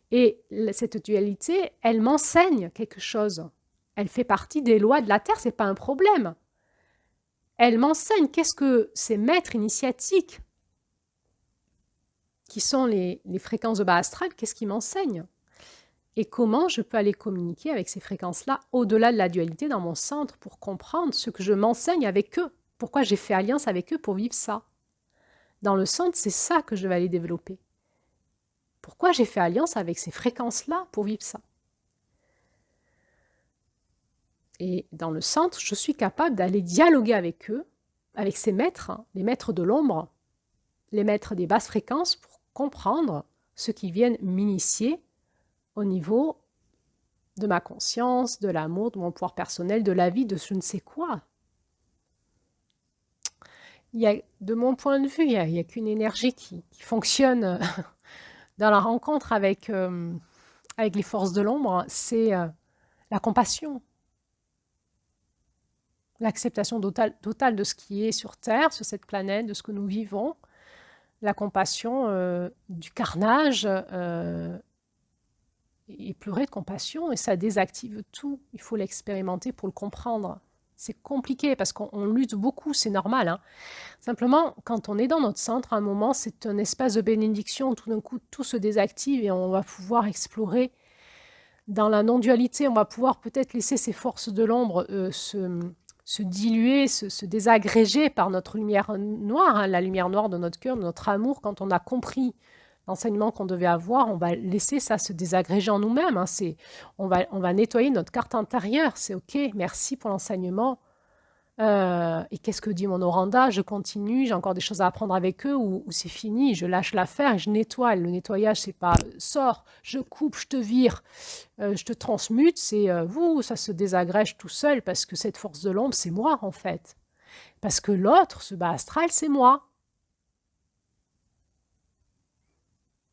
Et cette dualité, elle m'enseigne quelque chose. Elle fait partie des lois de la Terre, ce n'est pas un problème. Elle m'enseigne qu'est-ce que ces maîtres initiatiques, qui sont les fréquences de bas astral, qu'est-ce qu'ils m'enseignent? Et comment je peux aller communiquer avec ces fréquences-là au-delà de la dualité dans mon centre pour comprendre ce que je m'enseigne avec eux. Pourquoi j'ai fait alliance avec eux pour vivre ça? Dans le centre, c'est ça que je vais aller développer. Pourquoi j'ai fait alliance avec ces fréquences-là pour vivre ça? Et dans le centre, je suis capable d'aller dialoguer avec eux, avec ces maîtres, les maîtres de l'ombre, les maîtres des basses fréquences, pour comprendre ce qu'ils viennent m'initier au niveau de ma conscience, de l'amour, de mon pouvoir personnel, de la vie, de je ne sais quoi. De mon point de vue, il n'y a qu'une énergie qui fonctionne dans la rencontre avec les forces de l'ombre, c'est la compassion. L'acceptation totale de ce qui est sur Terre, sur cette planète, de ce que nous vivons. La compassion du carnage, et pleurer de compassion, et ça désactive tout. Il faut l'expérimenter pour le comprendre. C'est compliqué parce qu'on lutte beaucoup, c'est normal. Hein. Simplement, quand on est dans notre centre, à un moment, c'est un espace de bénédiction. Tout d'un coup, tout se désactive et on va pouvoir explorer dans la non-dualité. On va pouvoir peut-être laisser ces forces de l'ombre se diluer, se désagréger par notre lumière noire, hein, la lumière noire de notre cœur, de notre amour. Quand on a compris l'enseignement qu'on devait avoir, on va laisser ça se désagréger en nous-mêmes. Hein. On va nettoyer notre carte intérieure. C'est OK, merci pour l'enseignement. Et qu'est-ce que dit mon oranda? Je continue, j'ai encore des choses à apprendre avec eux, ou c'est fini, je lâche l'affaire et je nettoie. Le nettoyage, c'est pas sors, je coupe, je te vire, je te transmute, c'est ça se désagrège tout seul, parce que cette force de l'ombre, c'est moi en fait. Parce que l'autre, ce bas astral, c'est moi.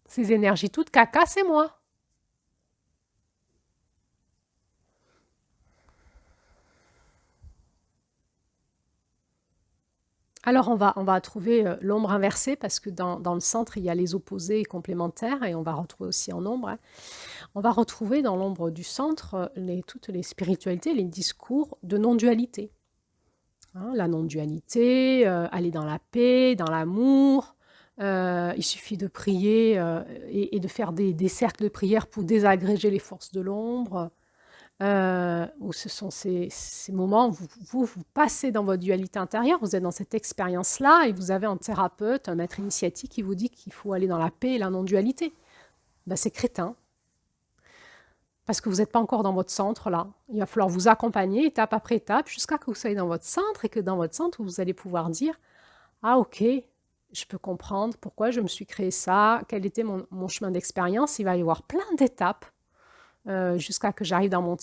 Ces énergies toutes caca, c'est moi. Alors on va trouver l'ombre inversée parce que dans le centre, il y a les opposés complémentaires et on va retrouver aussi en ombre, hein. On va retrouver dans l'ombre du centre toutes les spiritualités, les discours de non-dualité, hein. La non-dualité, aller dans la paix, dans l'amour. Il suffit de prier et de faire des cercles de prière pour désagréger les forces de l'ombre. Où ce sont ces moments où vous passez dans votre dualité intérieure, vous êtes dans cette expérience-là et vous avez un thérapeute, un maître initiatique qui vous dit qu'il faut aller dans la paix et la non-dualité. Ben, c'est crétin, parce que vous n'êtes pas encore dans votre centre là. Il va falloir vous accompagner étape après étape jusqu'à ce que vous soyez dans votre centre et que dans votre centre, vous allez pouvoir dire « Ah ok, je peux comprendre pourquoi je me suis créé ça, quel était mon chemin d'expérience. » Il va y avoir plein d'étapes jusqu'à que j'arrive dans mon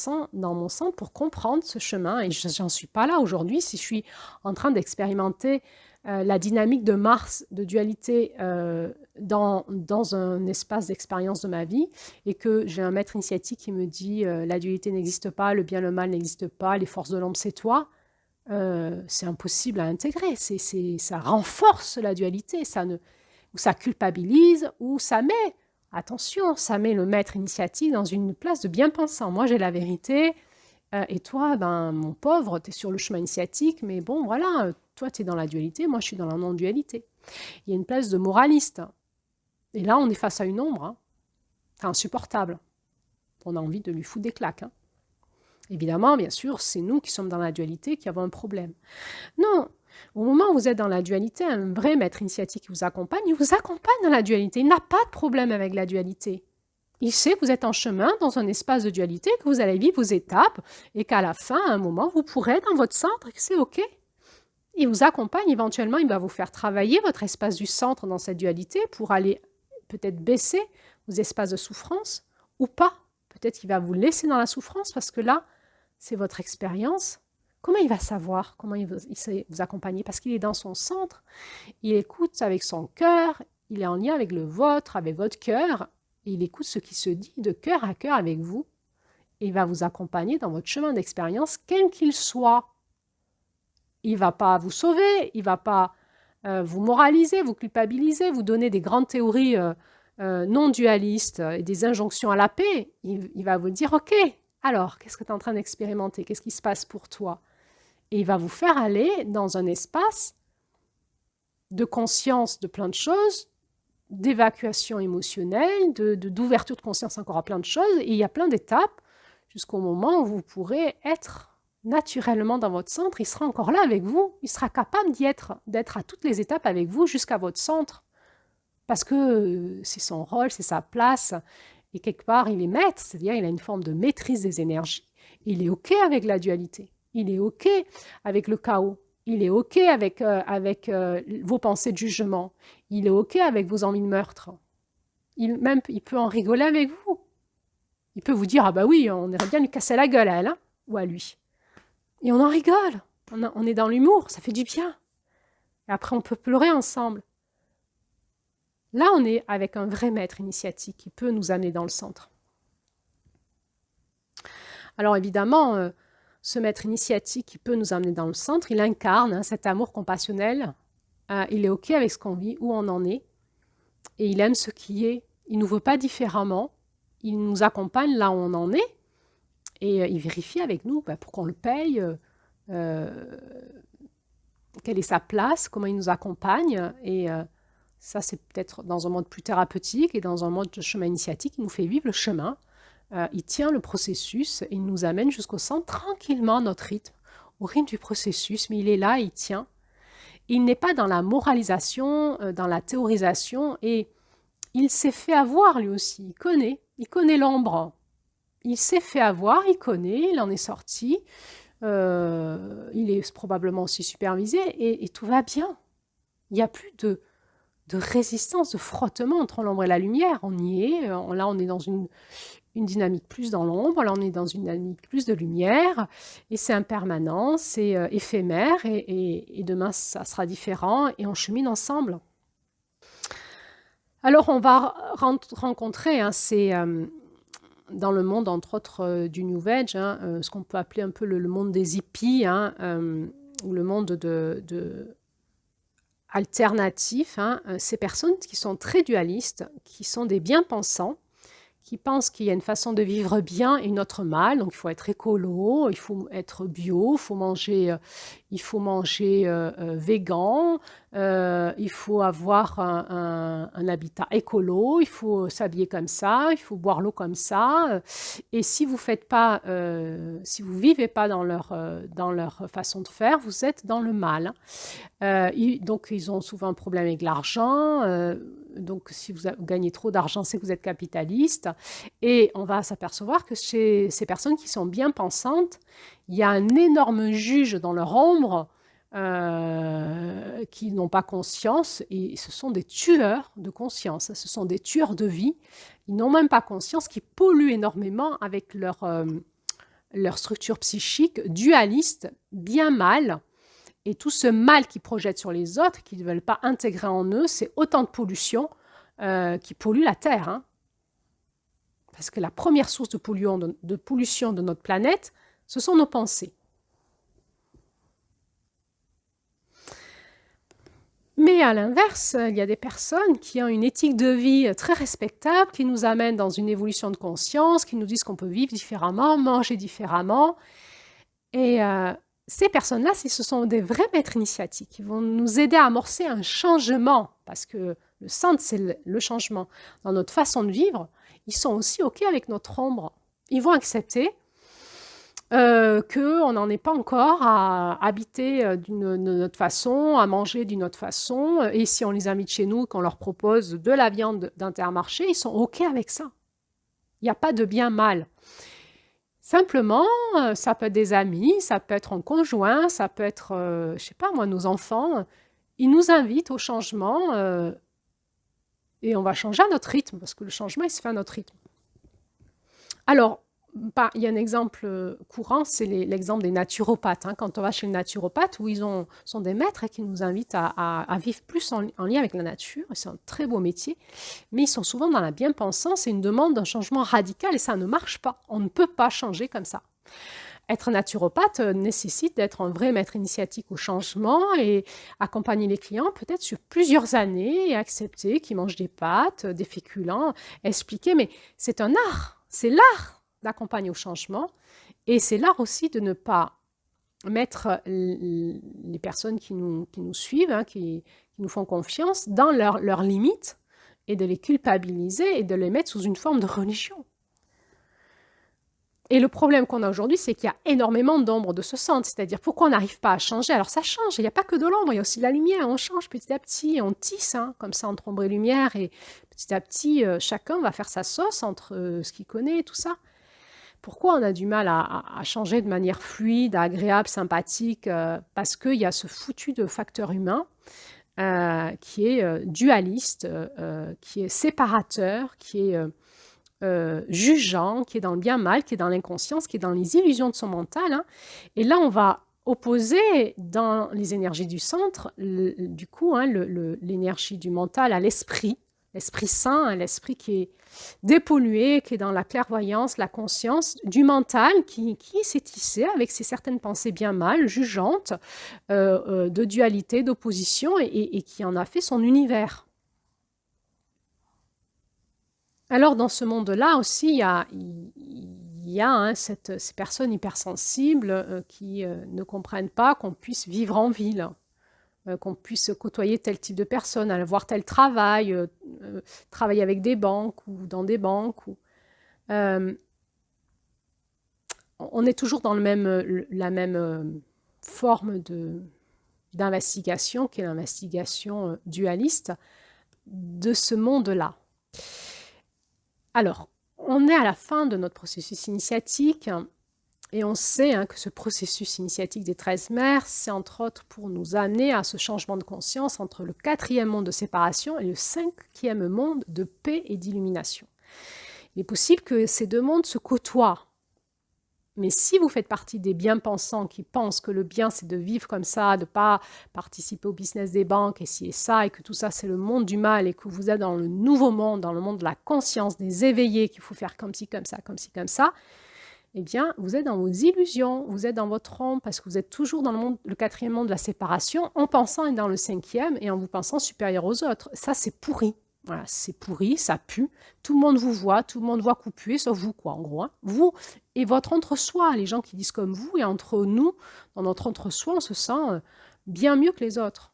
centre pour comprendre ce chemin. Et j'en suis pas là aujourd'hui. Si je suis en train d'expérimenter la dynamique de Mars, de dualité dans un espace d'expérience de ma vie, et que j'ai un maître initiatique qui me dit la dualité n'existe pas, le bien, le mal n'existe pas, les forces de l'ombre, c'est toi. C'est impossible à intégrer. Ça renforce la dualité, ou ça culpabilise, ou ça met, attention, ça met le maître initiatique dans une place de bien-pensant. Moi, j'ai la vérité, et toi, ben, mon pauvre, tu es sur le chemin initiatique, mais bon, voilà, toi, tu es dans la dualité, moi, je suis dans la non-dualité. Il y a une place de moraliste. Et là, on est face à une ombre, hein. C'est insupportable. On a envie de lui foutre des claques, hein. Évidemment, bien sûr, c'est nous qui sommes dans la dualité qui avons un problème. Non, au moment où vous êtes dans la dualité, un vrai maître initiatique qui vous accompagne, il vous accompagne dans la dualité. Il n'a pas de problème avec la dualité. Il sait que vous êtes en chemin dans un espace de dualité, que vous allez vivre vos étapes et qu'à la fin, à un moment, vous pourrez être dans votre centre et que c'est OK. Il vous accompagne, éventuellement, il va vous faire travailler votre espace du centre dans cette dualité pour aller peut-être baisser vos espaces de souffrance ou pas. Peut-être qu'il va vous laisser dans la souffrance parce que là, c'est votre expérience. Comment il va savoir? Comment il sait vous accompagner? Parce qu'il est dans son centre, il écoute avec son cœur, il est en lien avec le vôtre, avec votre cœur, et il écoute ce qui se dit de cœur à cœur avec vous, et il va vous accompagner dans votre chemin d'expérience, quel qu'il soit. Il ne va pas vous sauver, il ne va pas vous moraliser, vous culpabiliser, vous donner des grandes théories non dualistes et des injonctions à la paix. Il va vous dire, OK, alors, qu'est-ce que tu es en train d'expérimenter? Qu'est-ce qui se passe pour toi? Et il va vous faire aller dans un espace de conscience de plein de choses, d'évacuation émotionnelle, d'ouverture de conscience encore à plein de choses. Et il y a plein d'étapes jusqu'au moment où vous pourrez être naturellement dans votre centre. Il sera encore là avec vous. Il sera capable d'être à toutes les étapes avec vous jusqu'à votre centre. Parce que c'est son rôle, c'est sa place. Et quelque part, il est maître, c'est-à-dire il a une forme de maîtrise des énergies. Il est OK avec la dualité. Il est OK avec le chaos. Il est OK avec vos pensées de jugement. Il est OK avec vos envies de meurtre. Il peut en rigoler avec vous. Il peut vous dire, ah bah oui, on irait bien lui casser la gueule à elle, hein, ou à lui. Et on en rigole. On est dans l'humour, ça fait du bien. Et après, on peut pleurer ensemble. Là, on est avec un vrai maître initiatique qui peut nous amener dans le centre. Alors évidemment, ce maître initiatique qui peut nous amener dans le centre, il incarne cet amour compassionnel. Il est OK avec ce qu'on vit, où on en est. Et il aime ce qui est. Il ne nous veut pas différemment. Il nous accompagne là où on en est. Et il vérifie avec nous pour qu'on le paye, quelle est sa place, comment il nous accompagne. Et ça, c'est peut-être dans un mode plus thérapeutique et dans un mode de chemin initiatique. Il nous fait vivre le chemin. Il tient le processus et il nous amène jusqu'au centre tranquillement à notre rythme, au rythme du processus, mais il est là, il tient. Il n'est pas dans la moralisation, dans la théorisation, et il s'est fait avoir lui aussi, il connaît l'ombre. Il s'est fait avoir, il connaît, il en est sorti, il est probablement aussi supervisé, et tout va bien. Il n'y a plus de résistance, de frottement entre l'ombre et la lumière. On y est, là on est dans une dynamique plus dans l'ombre, là on est dans une dynamique plus de lumière, et c'est impermanent, c'est éphémère, et demain ça sera différent, et on chemine ensemble. Alors on va rencontrer, hein, dans le monde entre autres du New Age, hein, ce qu'on peut appeler un peu le monde des hippies, hein, ou le monde alternatif, hein, ces personnes qui sont très dualistes, qui sont des bien-pensants, qui pensent qu'il y a une façon de vivre bien et une autre mal. Donc, il faut être écolo, il faut être bio, il faut manger végan, il faut avoir un habitat écolo, il faut s'habiller comme ça, il faut boire l'eau comme ça. Et si vous faites pas, si vous vivez pas dans leur façon de faire, vous êtes dans le mal. Donc, ils ont souvent un problème avec l'argent. Donc, si vous gagnez trop d'argent, c'est que vous êtes capitaliste. Et on va s'apercevoir que chez ces personnes qui sont bien pensantes, il y a un énorme juge dans leur ombre qui n'ont pas conscience. Et ce sont des tueurs de conscience. Ce sont des tueurs de vie. Ils n'ont même pas conscience, qui polluent énormément avec leur structure psychique dualiste, bien mal. Et tout ce mal qu'ils projettent sur les autres, qu'ils ne veulent pas intégrer en eux, c'est autant de pollution qui pollue la Terre. Hein. Parce que la première source de pollution de notre planète, ce sont nos pensées. Mais à l'inverse, il y a des personnes qui ont une éthique de vie très respectable, qui nous amènent dans une évolution de conscience, qui nous disent qu'on peut vivre différemment, manger différemment. Et ces personnes-là, ce sont des vrais maîtres initiatiques qui vont nous aider à amorcer un changement, parce que le centre, c'est le changement. Dans notre façon de vivre, ils sont aussi OK avec notre ombre. Ils vont accepter qu'on n'en est pas encore à habiter d'une autre façon, à manger d'une autre façon. Et si on les invite chez nous, qu'on leur propose de la viande d'Intermarché, ils sont OK avec ça. Il n'y a pas de bien-mal. Simplement, ça peut être des amis, ça peut être un conjoint, ça peut être, je ne sais pas moi, nos enfants. Ils nous invitent au changement et on va changer à notre rythme, parce que le changement, il se fait à notre rythme. Alors, il y a un exemple courant, c'est l'exemple des naturopathes. Hein. Quand on va chez le naturopathe, où sont des maîtres qui nous invitent à vivre plus en lien avec la nature, c'est un très beau métier, mais ils sont souvent dans la bien-pensance et une demande d'un changement radical, et ça ne marche pas. On ne peut pas changer comme ça. Être naturopathe nécessite d'être un vrai maître initiatique au changement et accompagner les clients peut-être sur plusieurs années et accepter qu'ils mangent des pâtes, des féculents, expliquer, mais c'est un art, c'est l'art d'accompagner au changement et c'est l'art aussi de ne pas mettre les personnes qui nous suivent, hein, qui nous font confiance, dans leurs limites et de les culpabiliser et de les mettre sous une forme de religion. Et le problème qu'on a aujourd'hui, c'est qu'il y a énormément d'ombre de ce centre. C'est-à-dire, pourquoi on n'arrive pas à changer? Alors, ça change. Il n'y a pas que de l'ombre, il y a aussi de la lumière. On change petit à petit, on tisse, hein, comme ça, entre ombre et lumière. Et petit à petit, chacun va faire sa sauce entre ce qu'il connaît et tout ça. Pourquoi on a du mal à changer de manière fluide, agréable, sympathique? Parce qu'il y a ce foutu de facteur humain qui est dualiste, qui est séparateur, qui est... jugeant, qui est dans le bien-mal, qui est dans l'inconscience, qui est dans les illusions de son mental. Hein. Et là, on va opposer dans les énergies du centre, du coup, hein, l'énergie du mental à l'esprit sain, hein, l'esprit qui est dépollué, qui est dans la clairvoyance, la conscience, du mental qui s'est tissé avec ses certaines pensées bien-mal, jugeantes, de dualité, d'opposition, et qui en a fait son univers. Alors, dans ce monde-là aussi, il y a hein, ces personnes hypersensibles qui ne comprennent pas qu'on puisse vivre en ville, qu'on puisse côtoyer tel type de personnes, avoir tel travail, travailler avec des banques ou dans des banques. On est toujours dans la même forme d'investigation, qui est l'investigation dualiste de ce monde-là. Alors, on est à la fin de notre processus initiatique et on sait hein, que ce processus initiatique des 13 mers, c'est entre autres pour nous amener à ce changement de conscience entre le 4e monde de séparation et le 5e monde de paix et d'illumination. Il est possible que ces deux mondes se côtoient. Mais si vous faites partie des bien-pensants qui pensent que le bien, c'est de vivre comme ça, de ne pas participer au business des banques et ci et ça, et que tout ça, c'est le monde du mal, et que vous êtes dans le nouveau monde, dans le monde de la conscience, des éveillés, qu'il faut faire comme ci, comme ça, comme ci, comme ça, eh bien, vous êtes dans vos illusions, vous êtes dans votre ombre, parce que vous êtes toujours dans le quatrième monde de la séparation, en pensant être dans le cinquième et en vous pensant supérieur aux autres. Ça, c'est pourri. Voilà, c'est pourri, ça pue. Tout le monde vous voit, tout le monde voit que vous puez, sauf vous, quoi, en gros. Hein. Vous et votre entre-soi, les gens qui disent comme vous, et entre nous, dans notre entre-soi, on se sent bien mieux que les autres.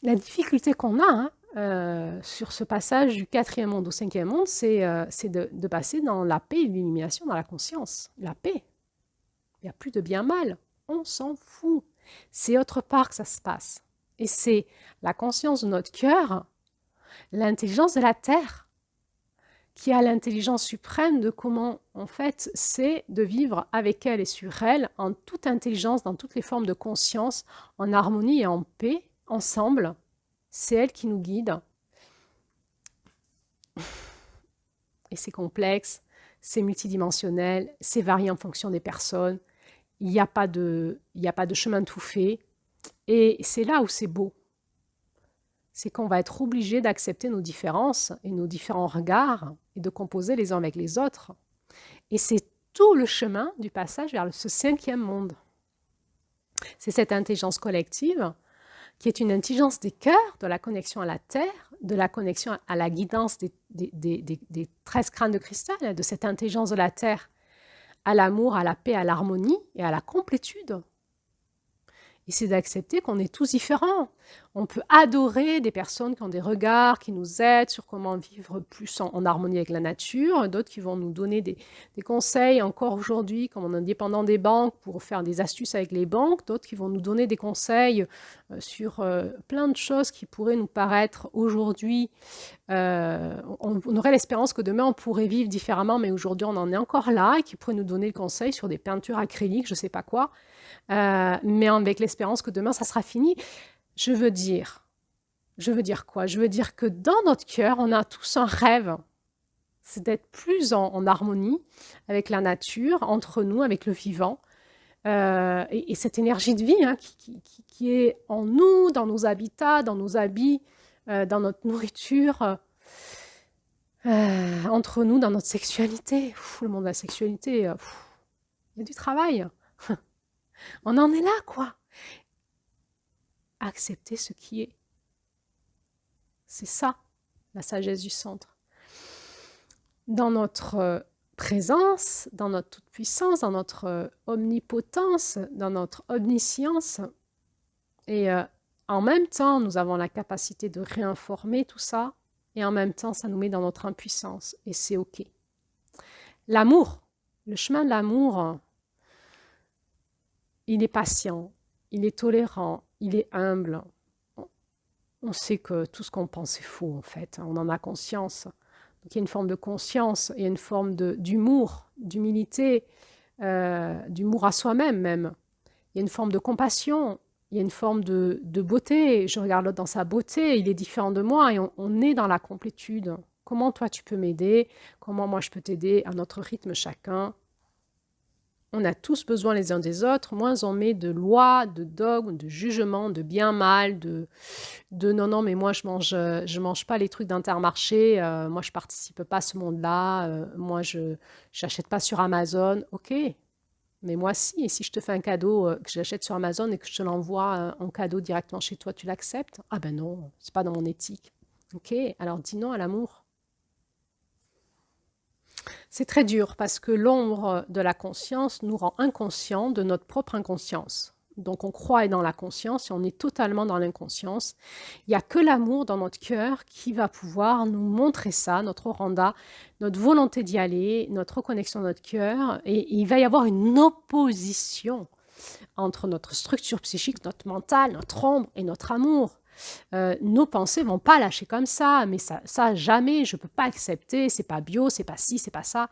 La difficulté qu'on a sur ce passage du quatrième monde au cinquième monde, c'est de passer dans la paix et l'illumination, dans la conscience. La paix. Il n'y a plus de bien-mal. On s'en fout. C'est autre part que ça se passe. Et c'est la conscience de notre cœur, l'intelligence de la terre, qui a l'intelligence suprême de comment, en fait, c'est de vivre avec elle et sur elle, en toute intelligence, dans toutes les formes de conscience, en harmonie et en paix, ensemble. C'est elle qui nous guide. Et c'est complexe, c'est multidimensionnel, c'est varié en fonction des personnes. Il n'y a pas de chemin tout fait. Et c'est là où c'est beau. C'est qu'on va être obligé d'accepter nos différences et nos différents regards et de composer les uns avec les autres. Et c'est tout le chemin du passage vers ce cinquième monde. C'est cette intelligence collective qui est une intelligence des cœurs, de la connexion à la terre, de la connexion à la guidance des 13 crânes de cristal, de cette intelligence de la terre, à l'amour, à la paix, à l'harmonie et à la complétude. Et c'est d'accepter qu'on est tous différents. On peut adorer des personnes qui ont des regards, qui nous aident sur comment vivre plus en harmonie avec la nature, d'autres qui vont nous donner des conseils encore aujourd'hui, comme on est indépendant des banques, pour faire des astuces avec les banques, d'autres qui vont nous donner des conseils sur plein de choses qui pourraient nous paraître aujourd'hui. On aurait l'espérance que demain on pourrait vivre différemment, mais aujourd'hui on en est encore là, et qui pourraient nous donner le conseil sur des peintures acryliques, je ne sais pas quoi. Mais avec l'espérance que demain, ça sera fini. Je veux dire quoi? Je veux dire que dans notre cœur, on a tous un rêve. C'est d'être plus en harmonie avec la nature, entre nous, avec le vivant. Et cette énergie de vie qui est en nous, dans nos habitats, dans nos habits, dans notre nourriture, entre nous, dans notre sexualité. Le monde de la sexualité, il y a du travail. On en est là, quoi. Accepter ce qui est. C'est ça, la sagesse du centre. Dans notre présence, dans notre toute-puissance, dans notre omnipotence, dans notre omniscience, et en même temps, nous avons la capacité de réinformer tout ça, et en même temps, ça nous met dans notre impuissance, et c'est OK. L'amour, le chemin de l'amour, il est patient, il est tolérant, il est humble. On sait que tout ce qu'on pense est faux, en fait. On en a conscience. Donc, il y a une forme de conscience, il y a une forme d'humour, d'humilité, d'humour à soi-même même. Il y a une forme de compassion, il y a une forme de beauté. Je regarde l'autre dans sa beauté, il est différent de moi et on est dans la complétude. Comment toi tu peux m'aider? Comment moi je peux t'aider à notre rythme chacun? On a tous besoin les uns des autres, moins on met de lois, de dogmes, de jugements, de bien-mal, de non, mais moi je mange pas les trucs d'Intermarché, moi je participe pas à ce monde-là, moi je n'achète pas sur Amazon. Ok, mais moi si, et si je te fais un cadeau que j'achète sur Amazon et que je te l'envoie en cadeau directement chez toi, tu l'acceptes? Ah ben non, c'est pas dans mon éthique. Ok, alors dis non à l'amour. C'est très dur parce que l'ombre de la conscience nous rend inconscients de notre propre inconscience. Donc on croit être dans la conscience et on est totalement dans l'inconscience. Il n'y a que l'amour dans notre cœur qui va pouvoir nous montrer ça, notre oranda, notre volonté d'y aller, notre reconnexion à notre cœur. Et il va y avoir une opposition entre notre structure psychique, notre mental, notre ombre et notre amour. Nos pensées vont pas lâcher comme ça, mais ça jamais, je peux pas accepter, c'est pas bio, c'est pas ci, c'est pas ça.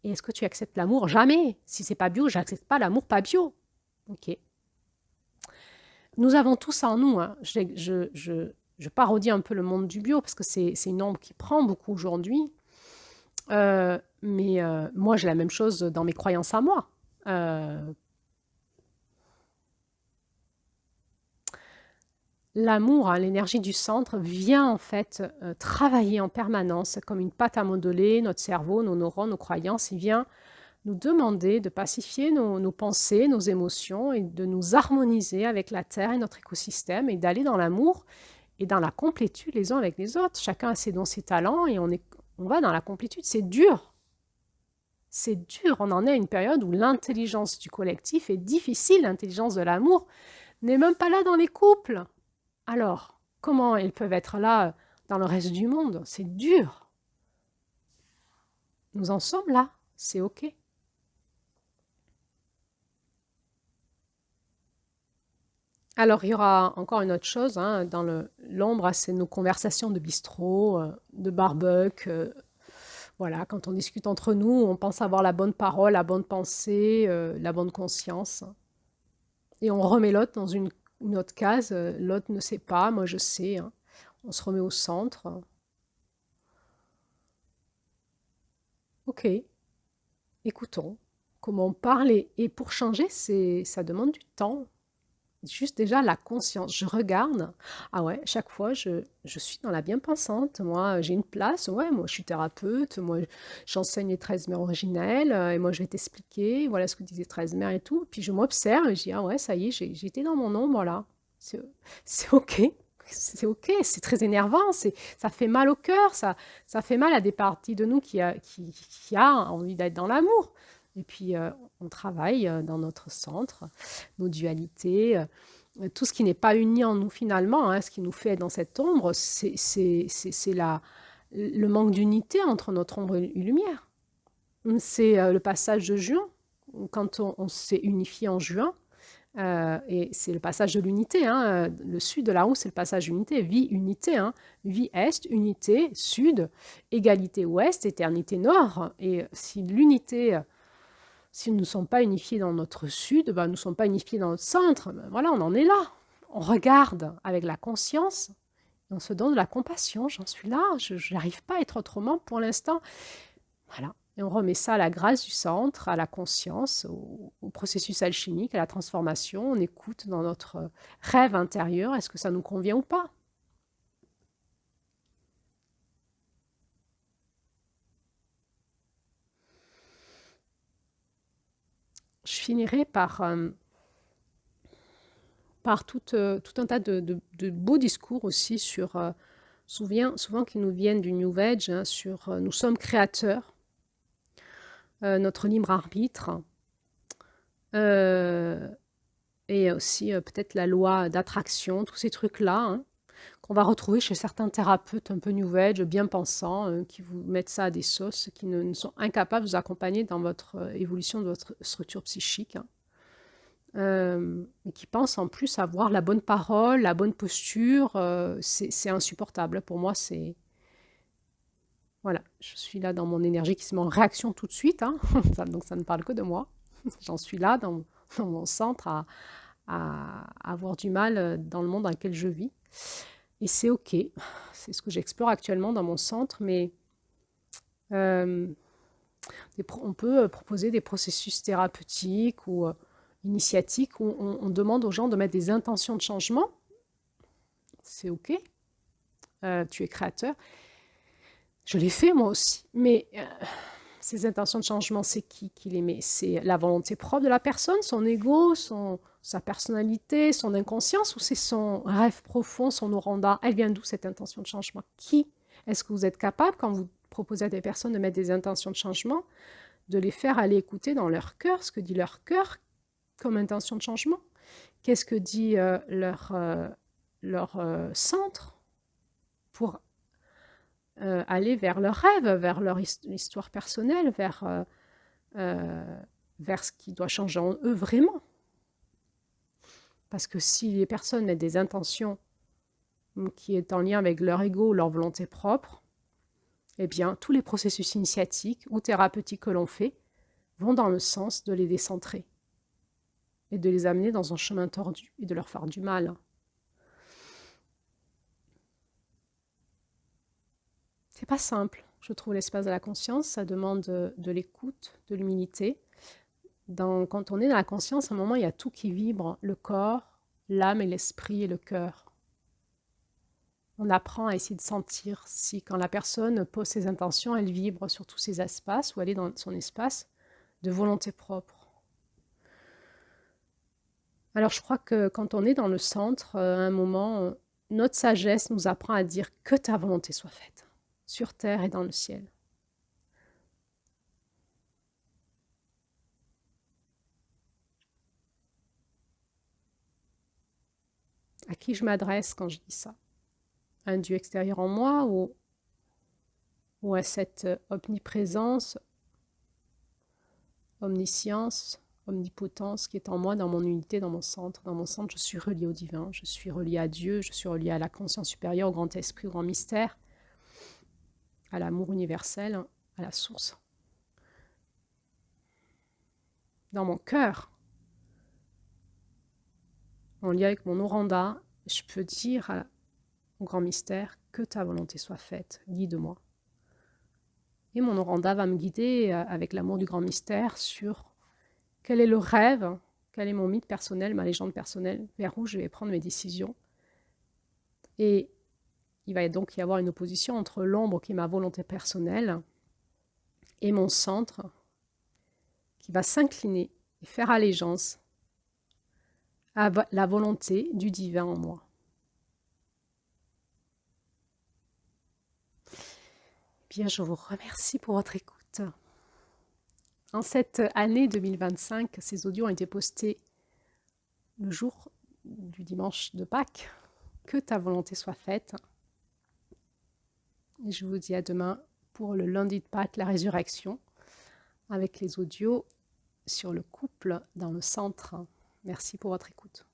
Et est-ce que tu acceptes l'amour? Jamais. Si c'est pas bio, j'accepte pas l'amour pas bio. Ok. Nous avons tout ça en nous. Hein. Je parodie un peu le monde du bio parce que c'est une ombre qui prend beaucoup aujourd'hui. Mais moi, j'ai la même chose dans mes croyances à moi. l'amour, hein, l'énergie du centre vient en fait travailler en permanence comme une pâte à modeler notre cerveau, nos neurones, nos croyances. Il vient nous demander de pacifier nos pensées, nos émotions et de nous harmoniser avec la Terre et notre écosystème et d'aller dans l'amour et dans la complétude les uns avec les autres. Chacun a ses dons, ses talents et on va dans la complétude. C'est dur. C'est dur. On en est à une période où l'intelligence du collectif est difficile. L'intelligence de l'amour n'est même pas là dans les couples. Alors, comment elles peuvent être là dans le reste du monde? C'est dur. Nous en sommes là. C'est OK. Alors, il y aura encore une autre chose, hein, dans l'ombre, c'est nos conversations de bistrot, de barbecue. Voilà, quand on discute entre nous, on pense avoir la bonne parole, la bonne pensée, la bonne conscience. Et on remet l'autre dans une autre case. L'autre ne sait pas, moi je sais, hein. On se remet au centre. Ok, écoutons comment on parle. Et pour changer, ça demande du temps. Juste déjà la conscience. Je regarde. Ah ouais, chaque fois, je suis dans la bien-pensante. Moi, j'ai une place. Ouais, moi, je suis thérapeute. Moi, j'enseigne les 13 mères originelles. Et moi, je vais t'expliquer. Voilà ce que disait 13 mères et tout. Puis je m'observe et je dis, ah ouais, ça y est, j'ai été dans mon ombre, là. C'est c'est OK. C'est OK. C'est très énervant. Ça fait mal au cœur. Ça fait mal à des parties de nous qui a envie d'être dans l'amour. Et puis, on travaille dans notre centre, nos dualités, tout ce qui n'est pas uni en nous finalement, hein, ce qui nous fait être dans cette ombre, c'est le manque d'unité entre notre ombre et lumière. C'est le passage de juin, quand on s'est unifié en juin, et c'est le passage de l'unité. Hein, le sud de la roue, c'est le passage d'unité. Vie, unité. Hein, vie, est, unité, sud, égalité, ouest, éternité, nord. Et si l'unité si nous ne sommes pas unifiés dans notre sud, ben, nous ne sommes pas unifiés dans notre centre. Ben, voilà, on en est là. On regarde avec la conscience et on se donne de la compassion. J'en suis là, je n'arrive pas à être autrement pour l'instant. Voilà. Et on remet ça à la grâce du centre, à la conscience, au processus alchimique, à la transformation. On écoute dans notre rêve intérieur, est-ce que ça nous convient ou pas? Je finirai par tout un tas de beaux discours aussi sur, souvent qui nous viennent du New Age, hein, sur nous sommes créateurs, notre libre arbitre, euh, et aussi peut-être la loi d'attraction, tous ces trucs-là, hein, qu'on va retrouver chez certains thérapeutes un peu New Age, bien pensants, qui vous mettent ça à des sauces, qui ne sont incapables de vous accompagner dans votre évolution de votre structure psychique. Hein. Et qui pensent en plus avoir la bonne parole, la bonne posture, c'est insupportable. Pour moi, c'est... Voilà, je suis là dans mon énergie qui se met en réaction tout de suite, hein. Donc ça ne parle que de moi. J'en suis là dans mon centre à avoir du mal dans le monde dans lequel je vis. Et c'est OK. C'est ce que j'explore actuellement dans mon centre, mais euh, on peut proposer des processus thérapeutiques ou initiatiques où on demande aux gens de mettre des intentions de changement. C'est OK. Tu es créateur. Je l'ai fait moi aussi. Mais ces intentions de changement, c'est qui les met? C'est la volonté propre de la personne, son ego, sa personnalité, son inconscience, ou c'est son rêve profond, son oranda? Elle vient d'où cette intention de changement? Qui? Est-ce que vous êtes capable, quand vous proposez à des personnes de mettre des intentions de changement, de les faire aller écouter dans leur cœur, ce que dit leur cœur comme intention de changement? Qu'est-ce que dit leur centre pour aller vers leurs rêves, vers leur histoire personnelle, vers ce qui doit changer en eux vraiment. Parce que si les personnes mettent des intentions qui est en lien avec leur ego ou leur volonté propre, eh bien, tous les processus initiatiques ou thérapeutiques que l'on fait vont dans le sens de les décentrer et de les amener dans un chemin tordu et de leur faire du mal. C'est pas simple, je trouve, l'espace de la conscience. Ça demande de l'écoute, de l'humilité. Quand on est dans la conscience, à un moment, il y a tout qui vibre, le corps, l'âme et l'esprit et le cœur. On apprend à essayer de sentir si quand la personne pose ses intentions, elle vibre sur tous ces espaces ou elle est dans son espace de volonté propre. Alors je crois que quand on est dans le centre, à un moment, notre sagesse nous apprend à dire que ta volonté soit faite, sur terre et dans le ciel. À qui je m'adresse quand je dis ça? À un Dieu extérieur en moi ou à cette omniprésence, omniscience, omnipotence qui est en moi, dans mon unité, dans mon centre. Dans mon centre, je suis reliée au divin, je suis reliée à Dieu, je suis reliée à la conscience supérieure, au grand esprit, au grand mystère, à l'amour universel, à la source. Dans mon cœur, en lien avec mon oranda, je peux dire au grand mystère que ta volonté soit faite, guide-moi. Et mon oranda va me guider avec l'amour du grand mystère sur quel est le rêve, quel est mon mythe personnel, ma légende personnelle, vers où je vais prendre mes décisions. Et il va donc y avoir une opposition entre l'ombre qui est ma volonté personnelle et mon centre qui va s'incliner et faire allégeance à la volonté du divin en moi. Bien, je vous remercie pour votre écoute. En cette année 2025, ces audios ont été postés le jour du dimanche de Pâques. Que ta volonté soit faite. Et je vous dis à demain pour le lundi de Pâques, la résurrection, avec les audios sur le couple dans le centre. Merci pour votre écoute.